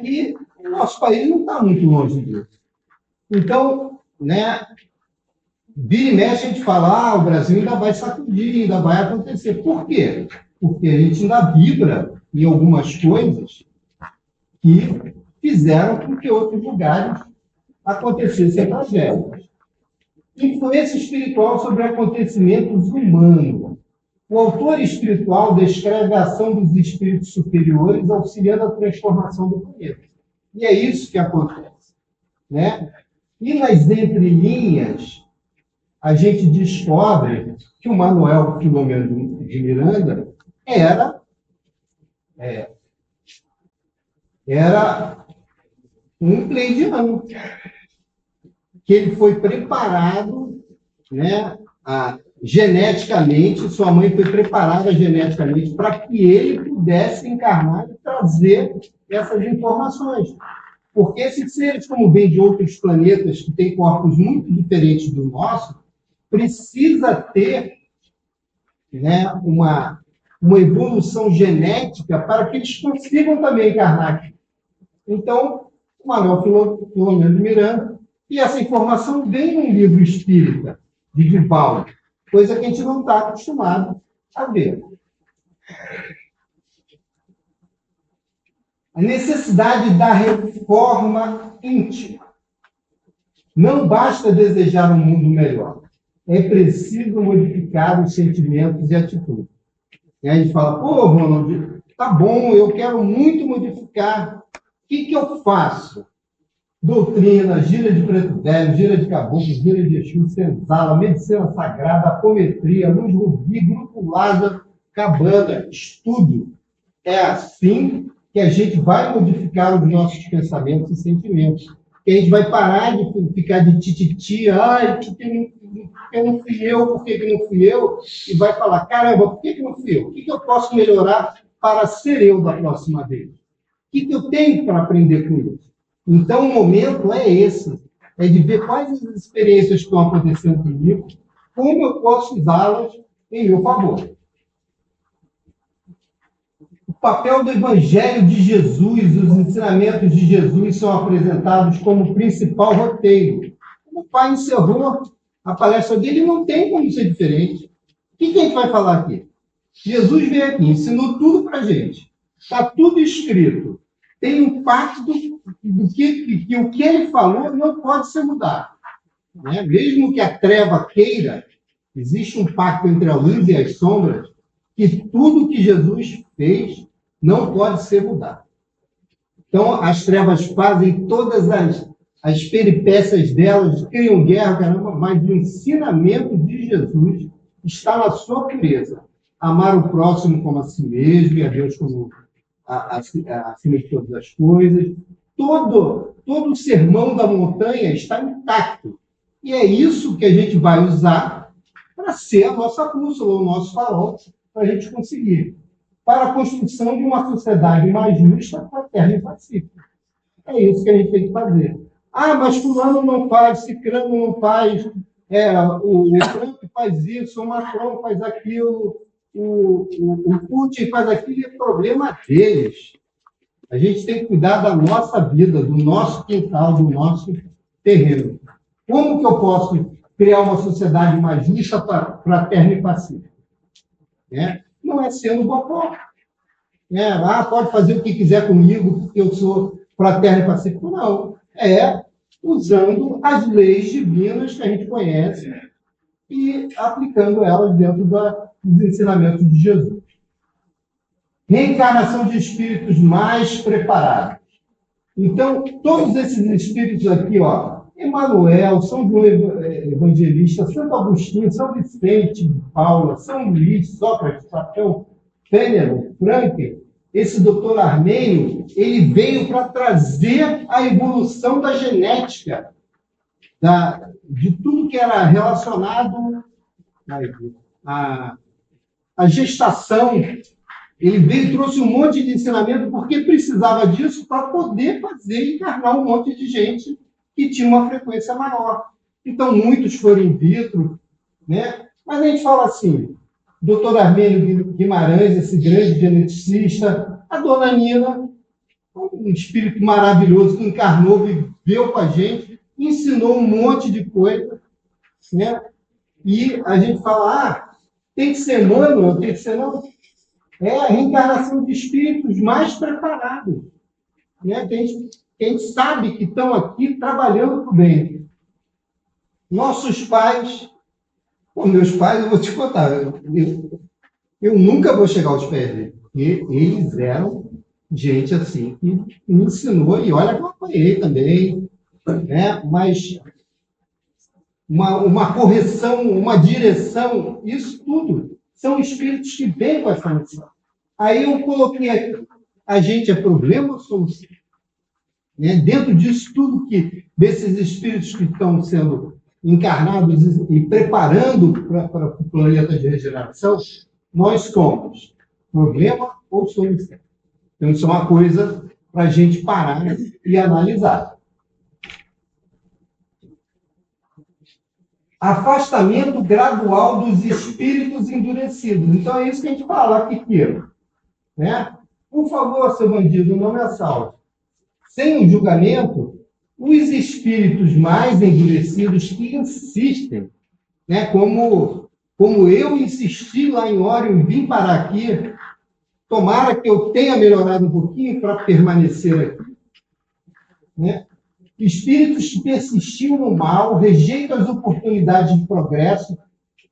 Speaker 2: que o nosso país não está muito longe disso. Então, né, vira e mexe a gente fala, o Brasil ainda vai sacudir, ainda vai acontecer. Por quê? Porque a gente ainda vibra em algumas coisas que fizeram com que outros lugares acontecessem tragédias. Influência espiritual sobre acontecimentos humanos. O autor espiritual descreve a ação dos espíritos superiores auxiliando a transformação do planeta. E é isso que acontece. Né? E nas entrelinhas, a gente descobre que o Manuel Filomeno de Miranda era um pleiadiano, que ele foi preparado, né, geneticamente, sua mãe foi preparada geneticamente para que ele pudesse encarnar e trazer essas informações. Porque esses seres, como vêm de outros planetas, que têm corpos muito diferentes do nosso, precisa ter, né, uma evolução genética para que eles consigam também encarnar aqui. Então, o Manuel Filomeno de Miranda, e essa informação vem num livro espírita, de Divaldo, coisa que a gente não está acostumado a ver. A necessidade da reforma íntima. Não basta desejar um mundo melhor. É preciso modificar os sentimentos e atitudes. E aí a gente fala, pô, Ronald, tá bom, eu quero muito modificar. O que eu faço? Doutrina, gira de preto velho, gira de caboclo, gira de Exu, senzala, medicina sagrada, apometria, luz rubi, grupo Lázaro, cabana, estudo. É assim que a gente vai modificar os nossos pensamentos e sentimentos. Que a gente vai parar de ficar de tititi, porque não fui eu, por que não fui eu? E vai falar, caramba, por que não fui eu? O que eu posso melhorar para ser eu da próxima vez? O que eu tenho para aprender com isso? Então, o momento é esse, é de ver quais as experiências que estão acontecendo comigo, como eu posso usá-las em meu favor. O papel do Evangelho de Jesus, os ensinamentos de Jesus são apresentados como principal roteiro. O pai encerrou a palestra dele, não tem como ser diferente. O que a gente vai falar aqui? Jesus veio aqui, ensinou tudo para a gente. Está tudo escrito. tem um pacto do que o que ele falou não pode ser mudado. Né? Mesmo que a treva queira, existe um pacto entre a luz e as sombras, que tudo que Jesus fez não pode ser mudado. Então, as trevas fazem todas as peripécias delas, criam guerra, caramba, mas o ensinamento de Jesus está na sua pureza. Amar o próximo como a si mesmo, e a Deus como acima de todas as coisas. Todo o sermão da montanha está intacto. E é isso que a gente vai usar para ser a nossa bússola, o nosso farol, para a gente conseguir. Para a construção de uma sociedade mais justa, fraterna e pacífica. É isso que a gente tem que fazer. Ah, mas fulano não faz, ciclano não faz, o Trump faz isso, o Macron faz aquilo, o Putin faz aquilo, é problema deles. A gente tem que cuidar da nossa vida, do nosso quintal, do nosso terreno. Como que eu posso criar uma sociedade mais justa, fraterna e pacífica? Não é sendo bocó. Pode fazer o que quiser comigo, porque eu sou fraterno e pacífico. Não. É usando as leis divinas que a gente conhece e aplicando elas dentro dos ensinamentos de Jesus. Reencarnação de espíritos mais preparados. Então, todos esses espíritos aqui, Emmanuel, São João Evangelista, Santo Agostinho, São Vicente de Paula, São Luís, Sócrates, Platão, Fênelon, Franklin, esse doutor Armênio, ele veio para trazer a evolução da genética, de tudo que era relacionado à gestação. Ele veio e trouxe um monte de ensinamento porque precisava disso para poder encarnar um monte de gente que tinha uma frequência maior. Então, muitos foram in vitro, né? Mas a gente fala assim, doutor Armênio Guimarães, esse grande geneticista, a dona Nina, um espírito maravilhoso que encarnou, viveu com a gente, ensinou um monte de coisa, né? E a gente fala, tem que ser humano, tem que ser não. É a reencarnação de espíritos mais preparados, né? Que a gente sabe que estão aqui trabalhando para o bem. Nossos pais, meus pais, eu vou te contar, eu nunca vou chegar aos pés deles, porque eles eram gente assim que me ensinou, e olha que eu apanhei também, né? Mas uma correção, uma direção, isso tudo são espíritos que vêm com essa missão. Aí eu coloquei aqui, a gente é problema ou solução? Dentro disso tudo desses espíritos que estão sendo encarnados e preparando para o planeta de regeneração, nós somos problema ou solução? Então, isso é uma coisa para a gente parar e analisar. Afastamento gradual dos espíritos endurecidos. Então, é isso que a gente fala aqui, né? Por favor, seu bandido, não me assalte. Sem o julgamento, os espíritos mais endurecidos que insistem, né? Como eu insisti lá em Órion e vim parar aqui, tomara que eu tenha melhorado um pouquinho para permanecer aqui, né? Espíritos que persistiam no mal, rejeitam as oportunidades de progresso,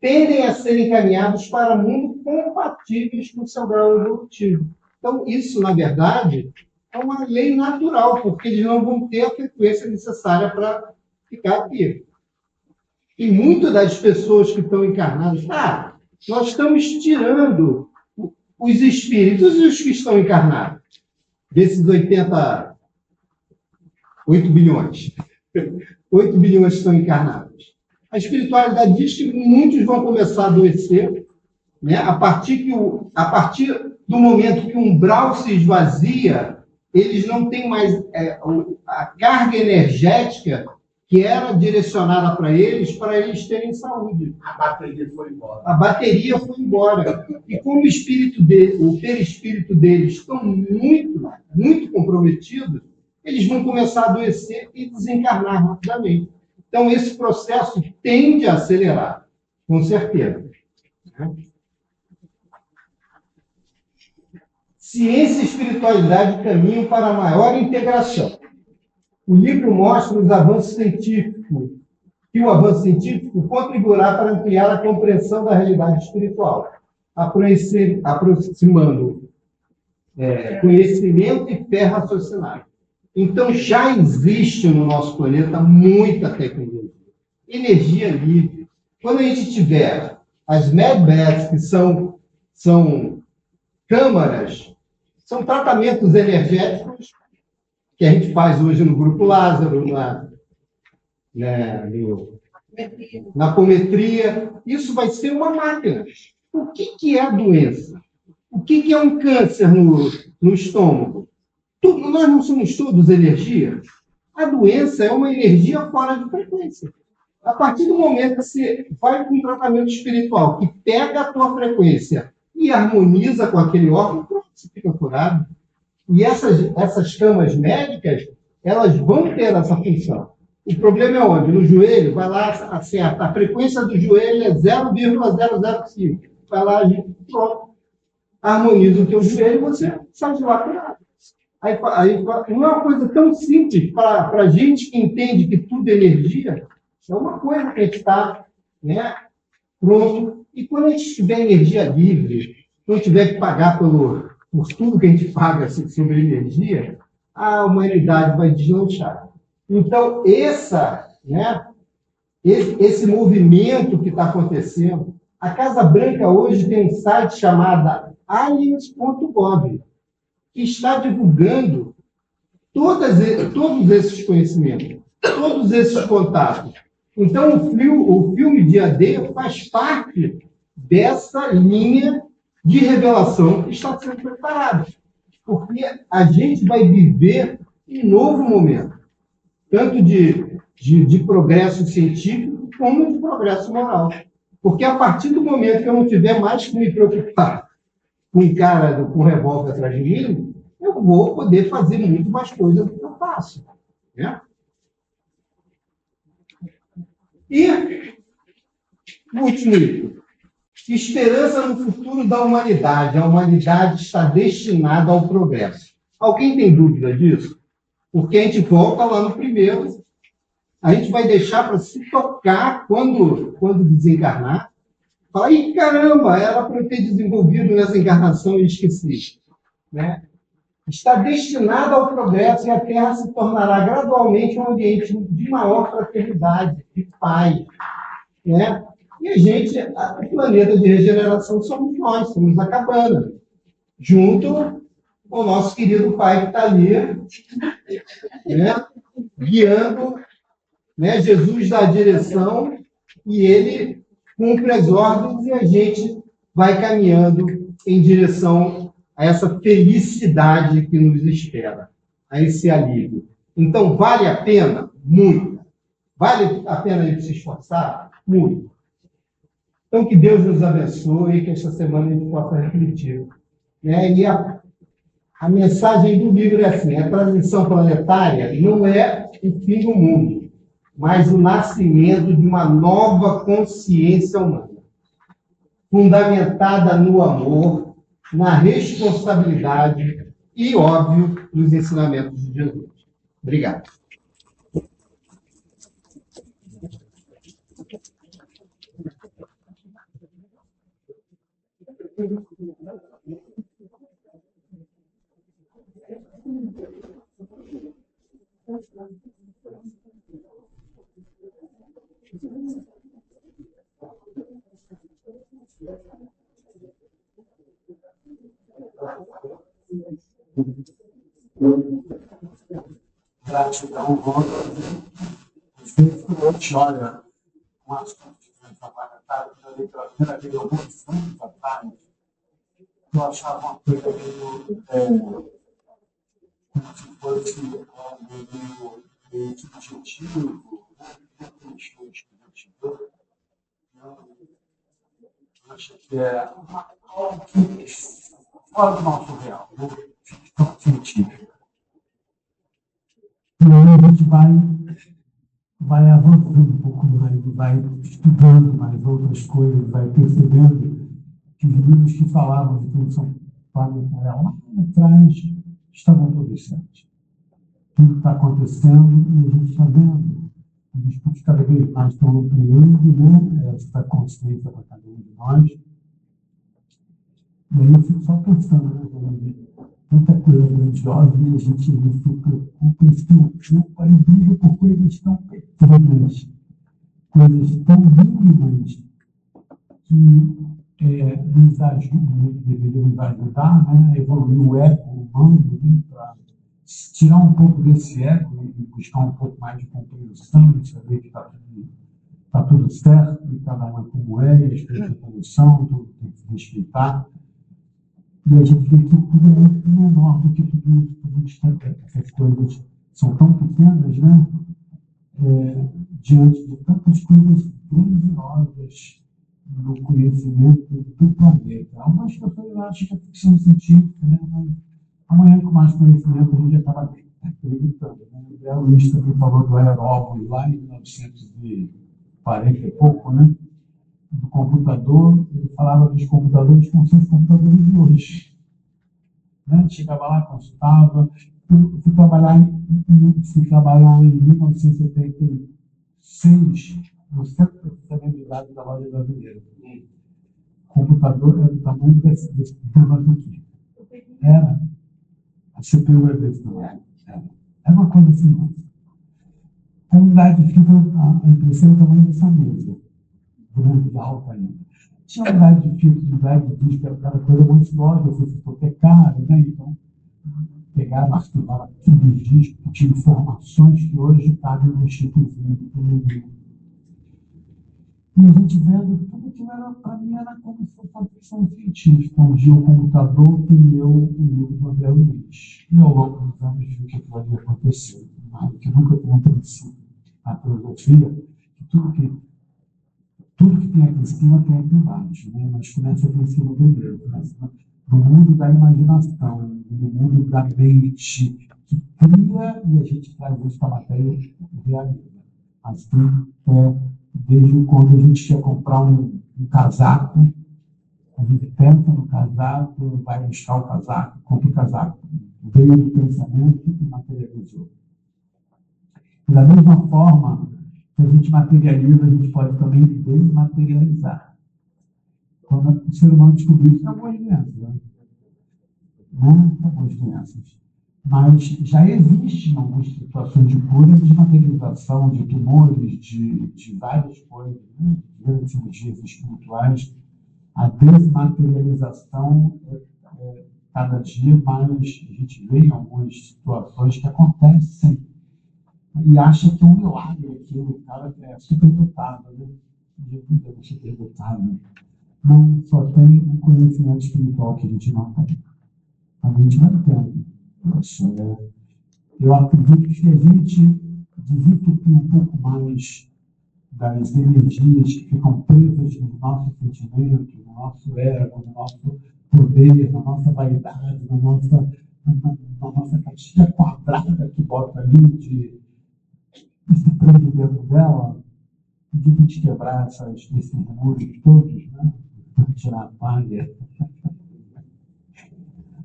Speaker 2: tendem a ser encaminhados para mundos compatíveis com o seu grau evolutivo. Então, isso, na verdade, é uma lei natural, porque eles não vão ter a frequência necessária para ficar aqui. E muitas das pessoas que estão encarnadas, nós estamos tirando os espíritos e os que estão encarnados, desses 8 bilhões. 8 bilhões estão encarnados. A espiritualidade diz que muitos vão começar a adoecer, né? A partir do momento que o umbral se esvazia, eles não têm mais a carga energética que era direcionada para eles terem saúde.
Speaker 3: A bateria foi embora.
Speaker 2: A bateria foi embora. E como o perispírito deles estão muito, muito comprometidos, eles vão começar a adoecer e desencarnar rapidamente. Então, esse processo tende a acelerar, com certeza. Ciência e espiritualidade caminham para a maior integração. O livro mostra os avanços científicos, que o avanço científico contribuirá para ampliar a compreensão da realidade espiritual, aproximando conhecimento e fé raciocinada. Então, já existe no nosso planeta muita tecnologia. Energia livre. Quando a gente tiver as medbeds, que são câmaras, são tratamentos energéticos que a gente faz hoje no Grupo Lázaro, na apometria, isso vai ser uma máquina. O que é a doença? O que é um câncer no estômago? Nós não somos todos energia? A doença é uma energia fora de frequência. A partir do momento que você vai com um tratamento espiritual que pega a tua frequência e harmoniza com aquele órgão, pronto, você fica curado. E essas camas médicas, elas vão ter essa função. O problema é onde? No joelho, vai lá, acerta. A frequência do joelho é 0,005. Vai lá, pronto. Harmoniza o teu joelho e você sai de lá curado. Aí, não é uma coisa tão simples para a gente que entende que tudo é energia. É uma coisa que a gente está pronto. E quando a gente tiver energia livre, não tiver que pagar por tudo que a gente paga sobre energia, a humanidade vai deslanchar. Então, esse movimento que está acontecendo, a Casa Branca hoje tem um site chamado aliens.gov, que está divulgando todos esses conhecimentos, todos esses contatos. Então, o filme de AD faz parte dessa linha de revelação que está sendo preparada. Porque a gente vai viver um novo momento, tanto de progresso científico como de progresso moral. Porque a partir do momento que eu não tiver mais que me preocupar com um cara com um revólver atrás de mim, eu vou poder fazer muito mais coisas do que eu faço. Né? E, último item, esperança no futuro da humanidade. A humanidade está destinada ao progresso. Alguém tem dúvida disso? Porque a gente volta lá no primeiro, a gente vai deixar para se tocar quando desencarnar. Fala, ih, caramba, era para eu ter desenvolvido nessa encarnação e esqueci. Né? Está destinada ao progresso e a Terra se tornará gradualmente um ambiente de maior fraternidade, de paz. Né? E o planeta de regeneração somos nós, somos a cabana, junto com o nosso querido pai que está ali, guiando, Jesus dá a direção e ele cumpre as ordens e a gente vai caminhando em direção a essa felicidade que nos espera, a esse alívio. Então, vale a pena? Muito. Vale a pena a gente se esforçar? Muito. Então, que Deus nos abençoe e que esta semana a gente possa refletir. E a mensagem do livro é assim: a transição planetária não é o fim do mundo, mas o nascimento de uma nova consciência humana, fundamentada no amor, na responsabilidade e, óbvio, nos ensinamentos de Jesus. Obrigado.
Speaker 1: Gratidão, Ronda. Definitivamente, olha, um assunto que foi trabalhado pela primeira vez alguns anos atrás, eu achava uma coisa meio como se fosse meio subjetivo, eu acho que é algo que fora do nosso real, ficção científica. E aí a gente vai avançando um pouco mais, vai estudando mais outras coisas, vai percebendo que os livros que falavam de função planetária lá atrás estavam todos certos. Tudo está acontecendo e a gente está vendo. Os estudos cada vez mais estão ampliando, né, essa consciência para cada um de nós. E aí eu fico só pensando, né, tanta coisa grandiosa e a gente se preocupa e se ocupa e briga por coisas tão pequenas, coisas tão mínimas que nos ajudam, deveriam nos ajudar, né, a evoluir o ego humano, né, para tirar um pouco desse ego e buscar um pouco mais de compreensão, de saber que está tudo certo, e cada um é como é, e as coisas como são, tudo tem que se respeitar. E a gente vê que tudo é muito menor do que tudo isso. Essas coisas são tão pequenas, né? Diante de tantas coisas grandiosas no conhecimento do planeta. Algumas pessoas acham que é ficção científica, né? Mas amanhã, com mais conhecimento, a gente acaba acreditando. Né? O André Luiz também falou do aeróbus lá em 1940 e pouco, né? Do computador, ele falava dos computadores como são os computadores de hoje. Né? Chegava lá, consultava. Eu fui trabalhar em 1976, no Centro de Acessibilidade da Loja Brasileira. O computador era do tamanho desse negócio aqui. Era. A CPU era desse tamanho. Era uma coisa assim. A unidade de fita, a impressão era do tamanho dessa mesa. Grande, alta ainda. Tinha unidade de filtro, unidade de disco, era aquela coisa monstruosa, porque é caro, né? Então, pegava, arquivava aqueles discos que tinham informações que hoje cabem no chipzinho. E a gente vendo tudo que era, para mim, era como se fosse uma ficção científica. Um dia o computador que leu o livro do André Luiz. E ao longo dos anos viu que aquilo ali aconteceu. Nada que nunca tenha acontecido na filosofia, que tudo que tem aqui em cima tem aqui embaixo, né? Mas começa aqui em cima primeiro, no mundo da imaginação, no mundo da mente, que cria e a gente traz isso para a matéria e realiza. Assim, desde quando a gente quer comprar um casaco, a gente pensa no casaco, vai buscar o casaco, compra o casaco. Veio do pensamento e materializou. E da mesma forma que a gente materializa, a gente pode também desmaterializar. Quando o ser humano descobriu isso, algumas doenças, né? Não algumas doenças. Mas já existem algumas situações de cura, de desmaterialização de tumores, de várias coisas, né? De várias cirurgias espirituais. A desmaterialização, cada dia mais, a gente vê em algumas situações que acontecem e acha que é um milagre aquilo, o cara é superdotado, né? Superdotado. Não, só tem um conhecimento espiritual que a gente não tem. A gente não entende. Eu acredito que se a gente desentupir um pouco mais das energias que ficam presas no nosso sentimento, no nosso ego, no nosso poder, na nossa vaidade, na nossa caixinha quadrada que bota ali e se prende dentro dela, de a gente quebrar esses muros todos, né? Tirar a palha,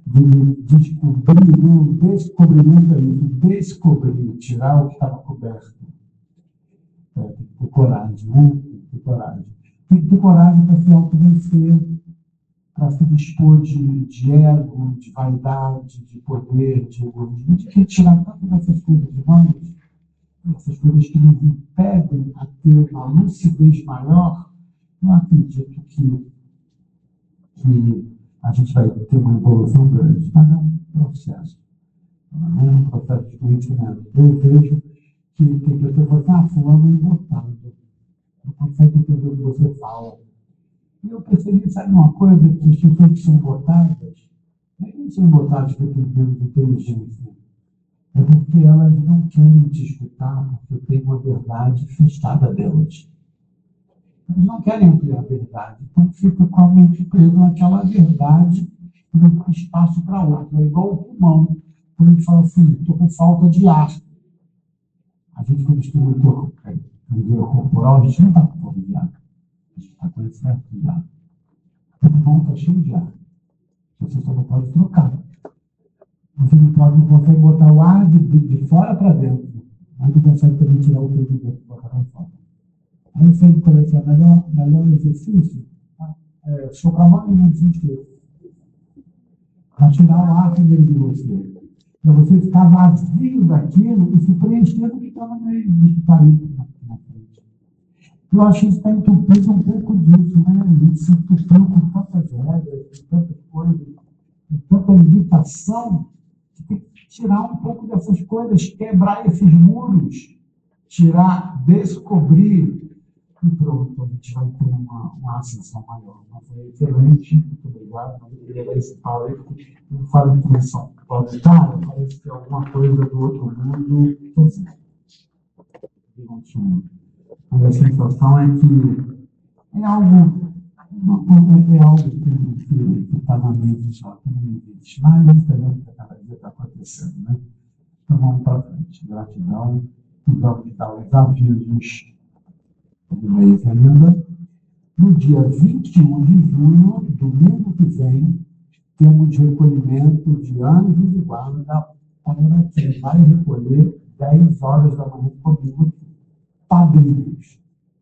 Speaker 1: de descobrir, o descobrimento aí, de descobrir, tirar o que estava coberto. Tem que ter coragem, né? Tem que ter coragem. Tem que ter coragem para se autovencer, para se dispor de ego, de vaidade, de poder, de egoísmo, de retirar tantas dessas coisas de nós, essas coisas que nos impedem a ter uma lucidez maior. Eu acredito que a gente vai ter uma evolução grande, mas é um processo. Não é um processo de conhecimento. Eu vejo que tem pessoas que falam, fulano é embotado. Não consegue entender o que você fala. E eu percebi, sabe uma coisa, que as pessoas que são embotadas, não são embotadas por termos de inteligência. É porque elas não querem te escutar, porque tem uma verdade fechada delas. Eles não querem ampliar a verdade, então fica com a mente presa naquela verdade e não tem espaço para outra. É igual o pulmão. Quando a gente fala assim, estou com falta de ar. A gente, quando estuda o corporal, a gente não está com falta de ar. A gente está com excesso de ar. O pulmão está cheio de ar. Você só não pode trocar. Você não consegue botar o ar de fora para dentro. Aí não consegue também tirar o peso de dentro para fora. Aí sempre colecionar melhor exercício. Soprar a mão e não desistir. Para tirar o ar primeiro de você. Para você ficar vazio daquilo e se preencher do que está no meio, do que está ali na frente. Eu acho que isso está entupido um pouco disso, né? A gente se entupiu com tantas regras, com tantas coisas, com tanta limitação, que tem que tirar um pouco dessas coisas, quebrar esses muros, tirar, descobrir, e pronto, a gente vai ter uma ascensão maior. Mas foi excelente, muito obrigado. Eu queria dar esse pau aí, porque não falo de dimensão planetária, parece que é alguma coisa do outro mundo. Quer dizer, mas a sensação é que é algo que está na mente só, que não existe. Mas a gente está vendo que cada dia está acontecendo, né? Então vamos para frente. Gratidão. Então, que tal os avisos do mês ainda. No dia 21 de junho, domingo que vem, temos recolhimento de anjos de guarda, para quem vai recolher 10 horas da manhã comigo, padrinhos.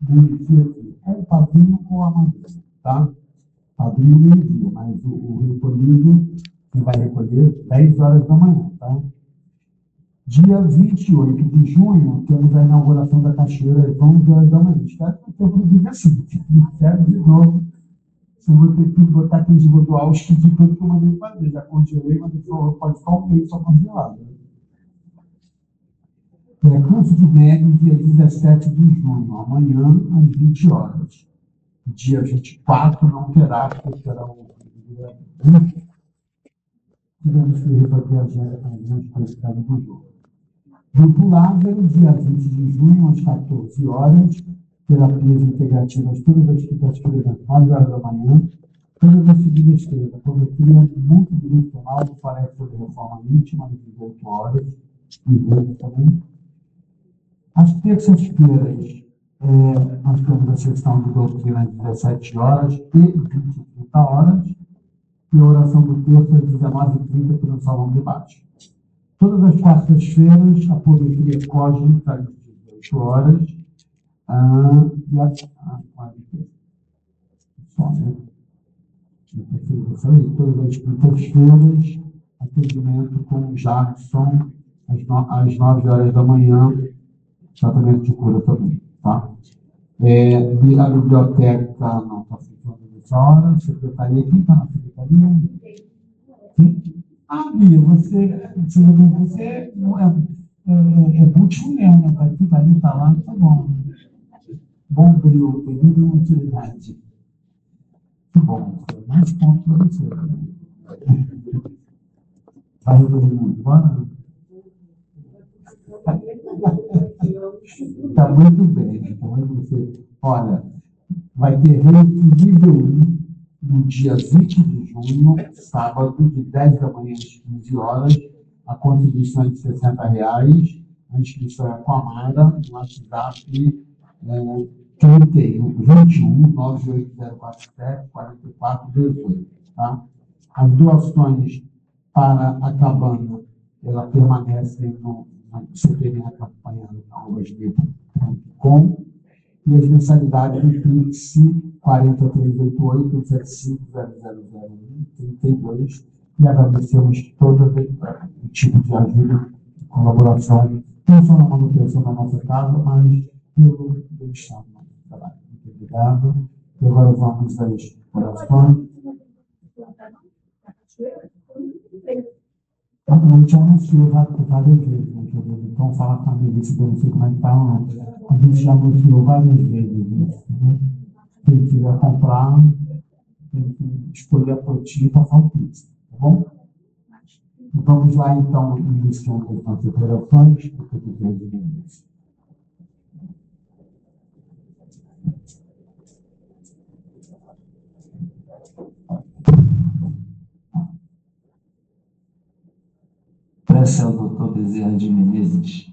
Speaker 1: Meio-dia aqui. É o padrinho ou a madrinha, tá? Padrinho meio-dia, mas o recolhido, quem vai recolher, 10 horas da manhã, tá? Dia 28 de junho, temos a inauguração da cachoeira às 11 horas da manhã. Espero que o tempo não diga assim. Quero de novo. Se eu vou ter que botar aqueles individuais que de tudo que eu mandei fazer. Já congelei, mas pode ficar um mês só congelado. Curso de médio, dia 17 de junho, amanhã, às 20 horas. Dia 24 não terá, porque será um dia. Tivemos que refazer a agenda para algumas coisas que estavam no jogo. Grupo Lázaro, dia 20 de junho, às 14 horas, terapias integrativas todas as quintas-feiras, às 9 horas da manhã, todas as segundas-feiras, a cometria multidimensional do Palestra de Reforma Íntima, às 18 horas, e hoje também. Às terças-feiras, nós temos a sessão de doutrina às 17 horas e 20 e 30 horas, e a oração do terço às 19h30 aqui no Salão de Baixo. Todas as quartas-feiras, a apometria cósmica às 18 horas. Todas as quintas-feiras, atendimento com o Jackson às 9 horas da manhã, tratamento de cura também, tá? A biblioteca não está funcionando nessa hora, secretaria, quem está na secretaria? Sim? Bia, você é multimilhão, né? Está aqui, tá ali, está lá, tá bom. Bom brilho, tem muita utilidade. Que bom, mais pontos para você. Vai resolvendo embora? Está muito bem, então você. Olha, vai ter reiki nível 1 no dia 20 de junho, sábado, de 10 da manhã às 15 horas, a contribuição é de R$60, a inscrição é com a Mara, no WhatsApp 31 21 98047 4418, tá? As doações para a cabana, ela permanece no CPM acompanhando na arroba.com, e as mensalidades do Pix 40388-750000132, e agradecemos todo o tipo de ajuda e colaboração, não só na manutenção da nossa casa, mas pelo bem-estar do nosso trabalho. Muito obrigado. E agora vamos às orações. A gente anunciou várias vezes, né, então fala com a Melissa, que eu não sei como é que está, não. A gente já anunciou várias vezes isso, né? Quem quiser comprar, tem que escolher a potinha para fazer o Pix, tá bom? Vamos lá, então, iniciando as nossas operações, porque eu tenho de início.
Speaker 3: Prece ao Dr. Bezerra de Menezes.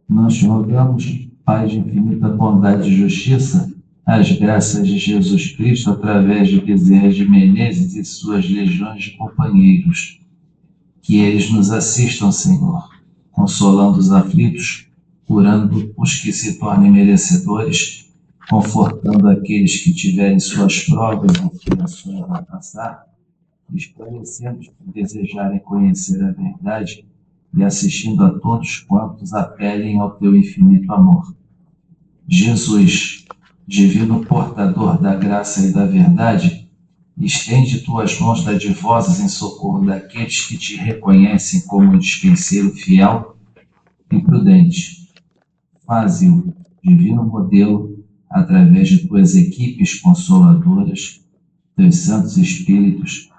Speaker 3: Nós te rogamos, Pai de infinita bondade e justiça, as graças de Jesus Cristo através de Bezerra de Menezes e suas legiões de companheiros. Que eles nos assistam, Senhor, consolando os aflitos, curando os que se tornem merecedores, confortando aqueles que tiverem suas provas e aflições a passar, esclarecendo os que desejarem conhecer a verdade e assistindo a todos quantos apelem ao teu infinito amor. Jesus, divino portador da graça e da verdade, estende tuas mãos dadivosas em socorro daqueles que te reconhecem como um dispenseiro fiel e prudente. Faze-o divino modelo através de tuas equipes consoladoras, teus santos espíritos,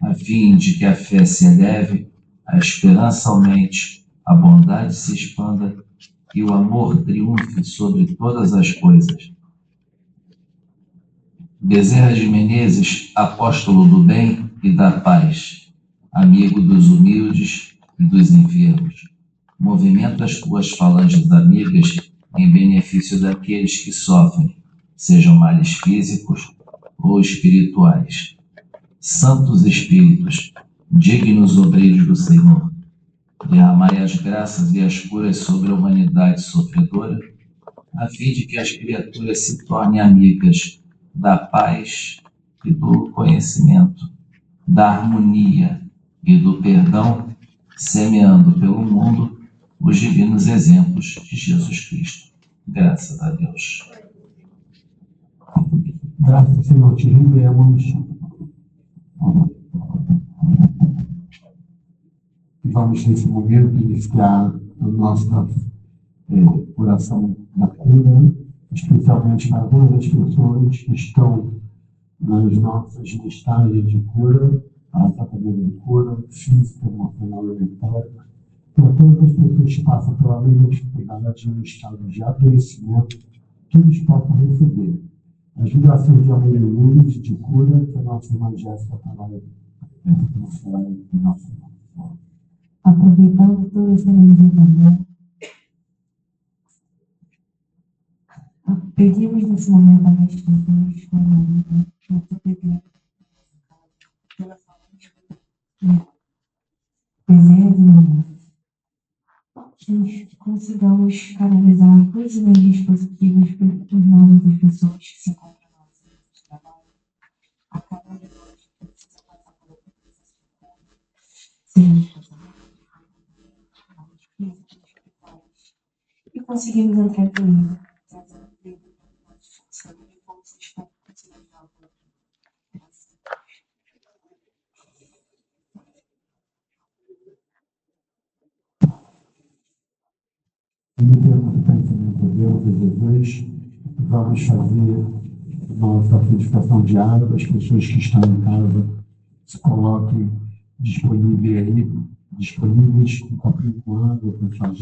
Speaker 3: a fim de que a fé se eleve, a esperança aumente, a bondade se expanda e o amor triunfe sobre todas as coisas. Bezerra de Menezes, apóstolo do bem e da paz, amigo dos humildes e dos enfermos, movimenta as tuas falanges amigas em benefício daqueles que sofrem, sejam males físicos ou espirituais. Santos Espíritos, dignos obreiros do Senhor, derramai as graças e as curas sobre a humanidade sofredora, a fim de que as criaturas se tornem amigas da paz e do conhecimento, da harmonia e do perdão, semeando pelo mundo os divinos exemplos de Jesus Cristo. Graças a Deus.
Speaker 1: Graças, Senhor, te rendemos. E vamos, nesse momento, iniciar a nossa oração da cura, especialmente para todas as pessoas que estão nas nossas listagens de cura, a tratamento de cura física, emocional e mental, para todas as pessoas que passam pela mesma dificuldade no estado de adoecimento, que eles possam receber as vibrações de amor e luz, de cura, que a nossa irmã Jéssica trabalha no nosso mundo.
Speaker 4: Aproveitando todo esse momento, pedimos nesse momento a meditação de família, que eu estou pedindo pela saúde Bezerra de Menezes, que consigamos canalizar todas as energias positivas para os nomes das pessoas que se encontram no nosso trabalho, a cada um de nós que precisa passar pela processo de cura, seja de casamento, física, espirituais, e conseguimos entrar em livro, trazendo vida para nós, saber como se está conseguindo dar o
Speaker 1: Iniciamos o pensamento de Deus e Jesus, vamos fazer nossa purificação diária das pessoas que estão em casa, se coloquem disponíveis com copinho com água, com chá,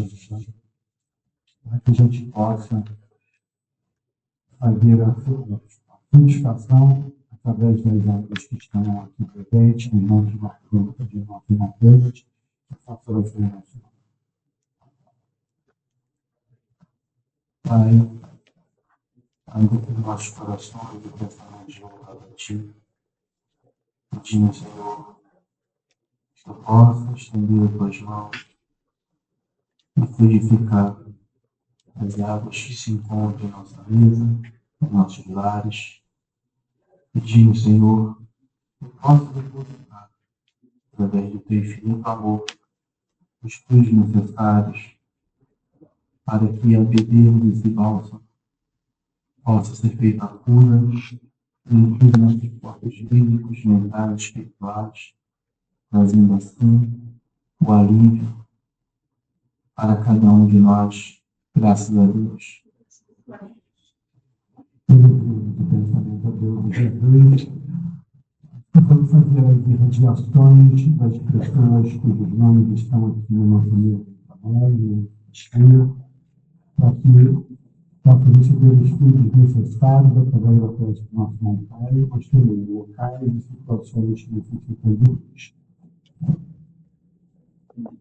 Speaker 1: para que a gente possa fazer a purificação através das águas que estão aqui presentes, nos nomes de nosso Mateus, que faça a nossa Pai, ainda que nossos corações e pensamentos voltados a Ti, pedimos, Senhor, que Tu possas estender as Tuas mãos e fluidificar as águas que se encontram em nossa mesa, em nossos lares. Pedimos, Senhor, que Tu possas depositar, através do Teu infinito amor, os frutos necessários para que, ao bebermos desse bálsamo, possa ser feita a cura em todos os nossos corpos físicos, mentais, espirituais, trazendo assim o alívio para cada um de nós, graças a Deus. Do pensamento a Deus de Jesus, vamos fazer as irradiações das pessoas cujos nomes estão aqui no nosso meio de trabalho, escrito, para que possa receber os estudos necessários através da festa do nosso montário, mas também locais e situações que necessitam de luz.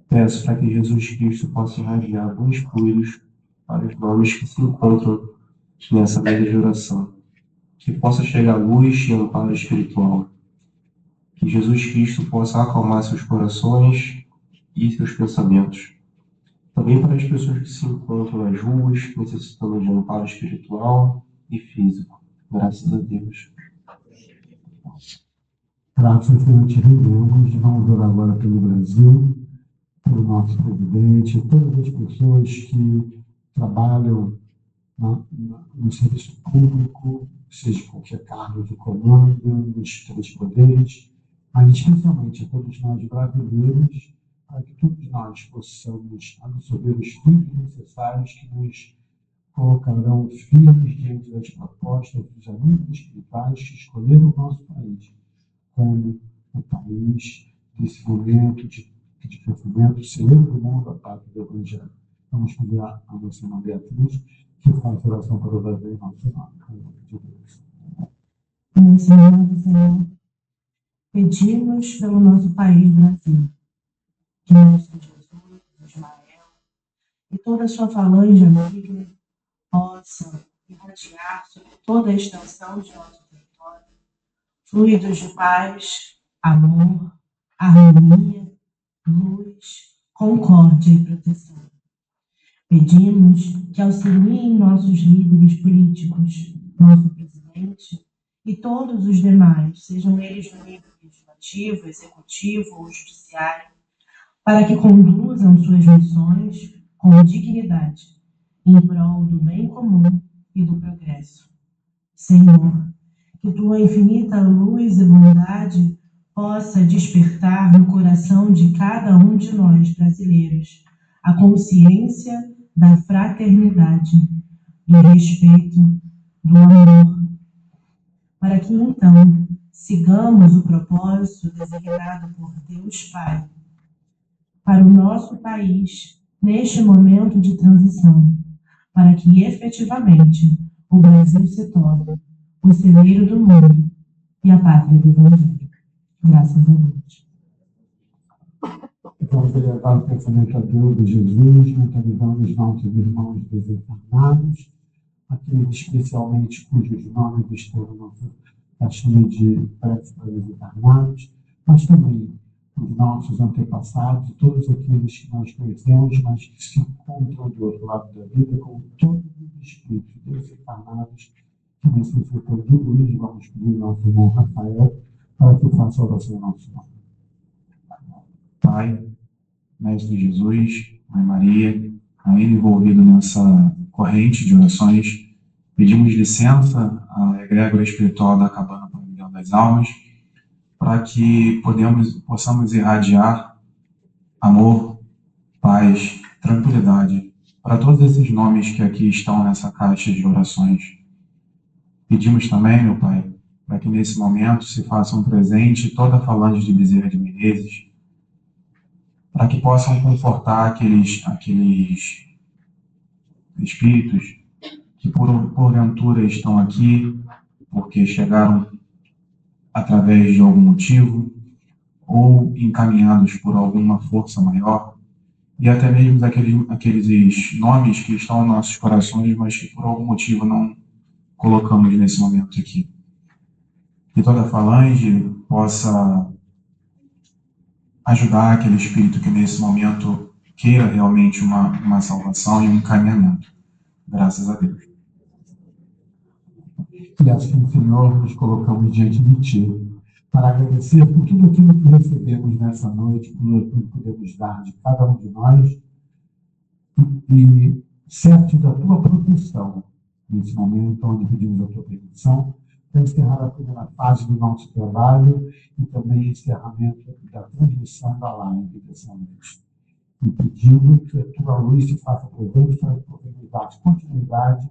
Speaker 1: Peço para que Jesus Cristo possa irradiar bons fluidos para os nomes que se encontram nessa mesa de oração.
Speaker 5: que possa chegar luz e amparo espiritual. Que Jesus Cristo possa acalmar seus corações e seus pensamentos. Também para as pessoas que se encontram nas ruas, necessitando de amparo espiritual e físico. Graças a Deus.
Speaker 1: Graças a Deus te rendemos. Vamos orar agora pelo Brasil, pelo nosso presidente, todas as pessoas que trabalham no serviço público, seja qualquer cargo de comando, nos três poderes, mas especialmente a todos nós brasileiros, para que todos nós possamos absorver os frutos necessários que nos colocarão firmes diante das propostas dos amigos espirituais que escolheram o nosso país como o país desse momento de crescimento, celeiro do mundo, a pátria do Evangelho. Vamos pedir a nossa irmã Beatriz, que faz oração para o Brasil em nosso nome. Em nome de Deus.
Speaker 4: Senhor, pedimos pelo nosso país, Brasil, que nosso Jesus, Ismael e toda a sua falange amiga possam irradiar sobre toda a extensão de nosso território fluidos de paz, amor, harmonia, luz, concórdia e proteção. Pedimos que auxiliem nossos líderes políticos, nosso presidente e todos os demais, sejam eles no nível legislativo, executivo ou judiciário, para que conduzam suas missões com dignidade, em prol do bem comum e do progresso. Senhor, que tua infinita luz e bondade possa despertar no coração de cada um de nós brasileiros a consciência da fraternidade, do respeito, do amor, para que então sigamos o propósito designado por Deus Pai para o nosso país neste momento de transição, para que efetivamente o Brasil se torne o celeiro do mundo e a pátria do Evangelho. Graças a Deus.
Speaker 1: Vamos elevar o pensamento a Deus de Jesus, mentalizando os nossos irmãos desencarnados, aqueles especialmente cujos nomes estão na nossa caixinha de prece para desencarnados, mas também os nossos antepassados e todos aqueles que nós conhecemos, mas que se encontram do outro lado da vida, como todos os espíritos desencarnados que necessitam de luz. Vamos pedir ao nosso irmão Rafael para que faça a oração em nosso nome.
Speaker 5: Pai, Mestre Jesus, Mãe Maria, ainda envolvido nessa corrente de orações, pedimos licença à egrégora espiritual da Cabana Pavilhão das Almas, para que possamos irradiar amor, paz, tranquilidade para todos esses nomes que aqui estão nessa caixa de orações. Pedimos também, meu Pai, para que nesse momento se façam presente toda a falange de Bezerra de Menezes, para que possam confortar aqueles espíritos que porventura estão aqui porque chegaram através de algum motivo ou encaminhados por alguma força maior, e até mesmo aqueles nomes que estão nos nossos corações, mas que por algum motivo não colocamos nesse momento aqui. Que toda a falange possa ajudar aquele espírito que nesse momento queira realmente uma salvação e um encaminhamento. Graças a Deus.
Speaker 1: E assim, Senhor, nos colocamos diante de Ti, para agradecer por tudo aquilo que recebemos nessa noite, por tudo que podemos dar de cada um de nós, e certo da Tua proteção, nesse momento onde pedimos a Tua permissão, para encerrar a primeira fase do nosso trabalho e também encerramento da transmissão da live dessa noite. E pedindo que a Tua luz se faça presente para que possamos dar continuidade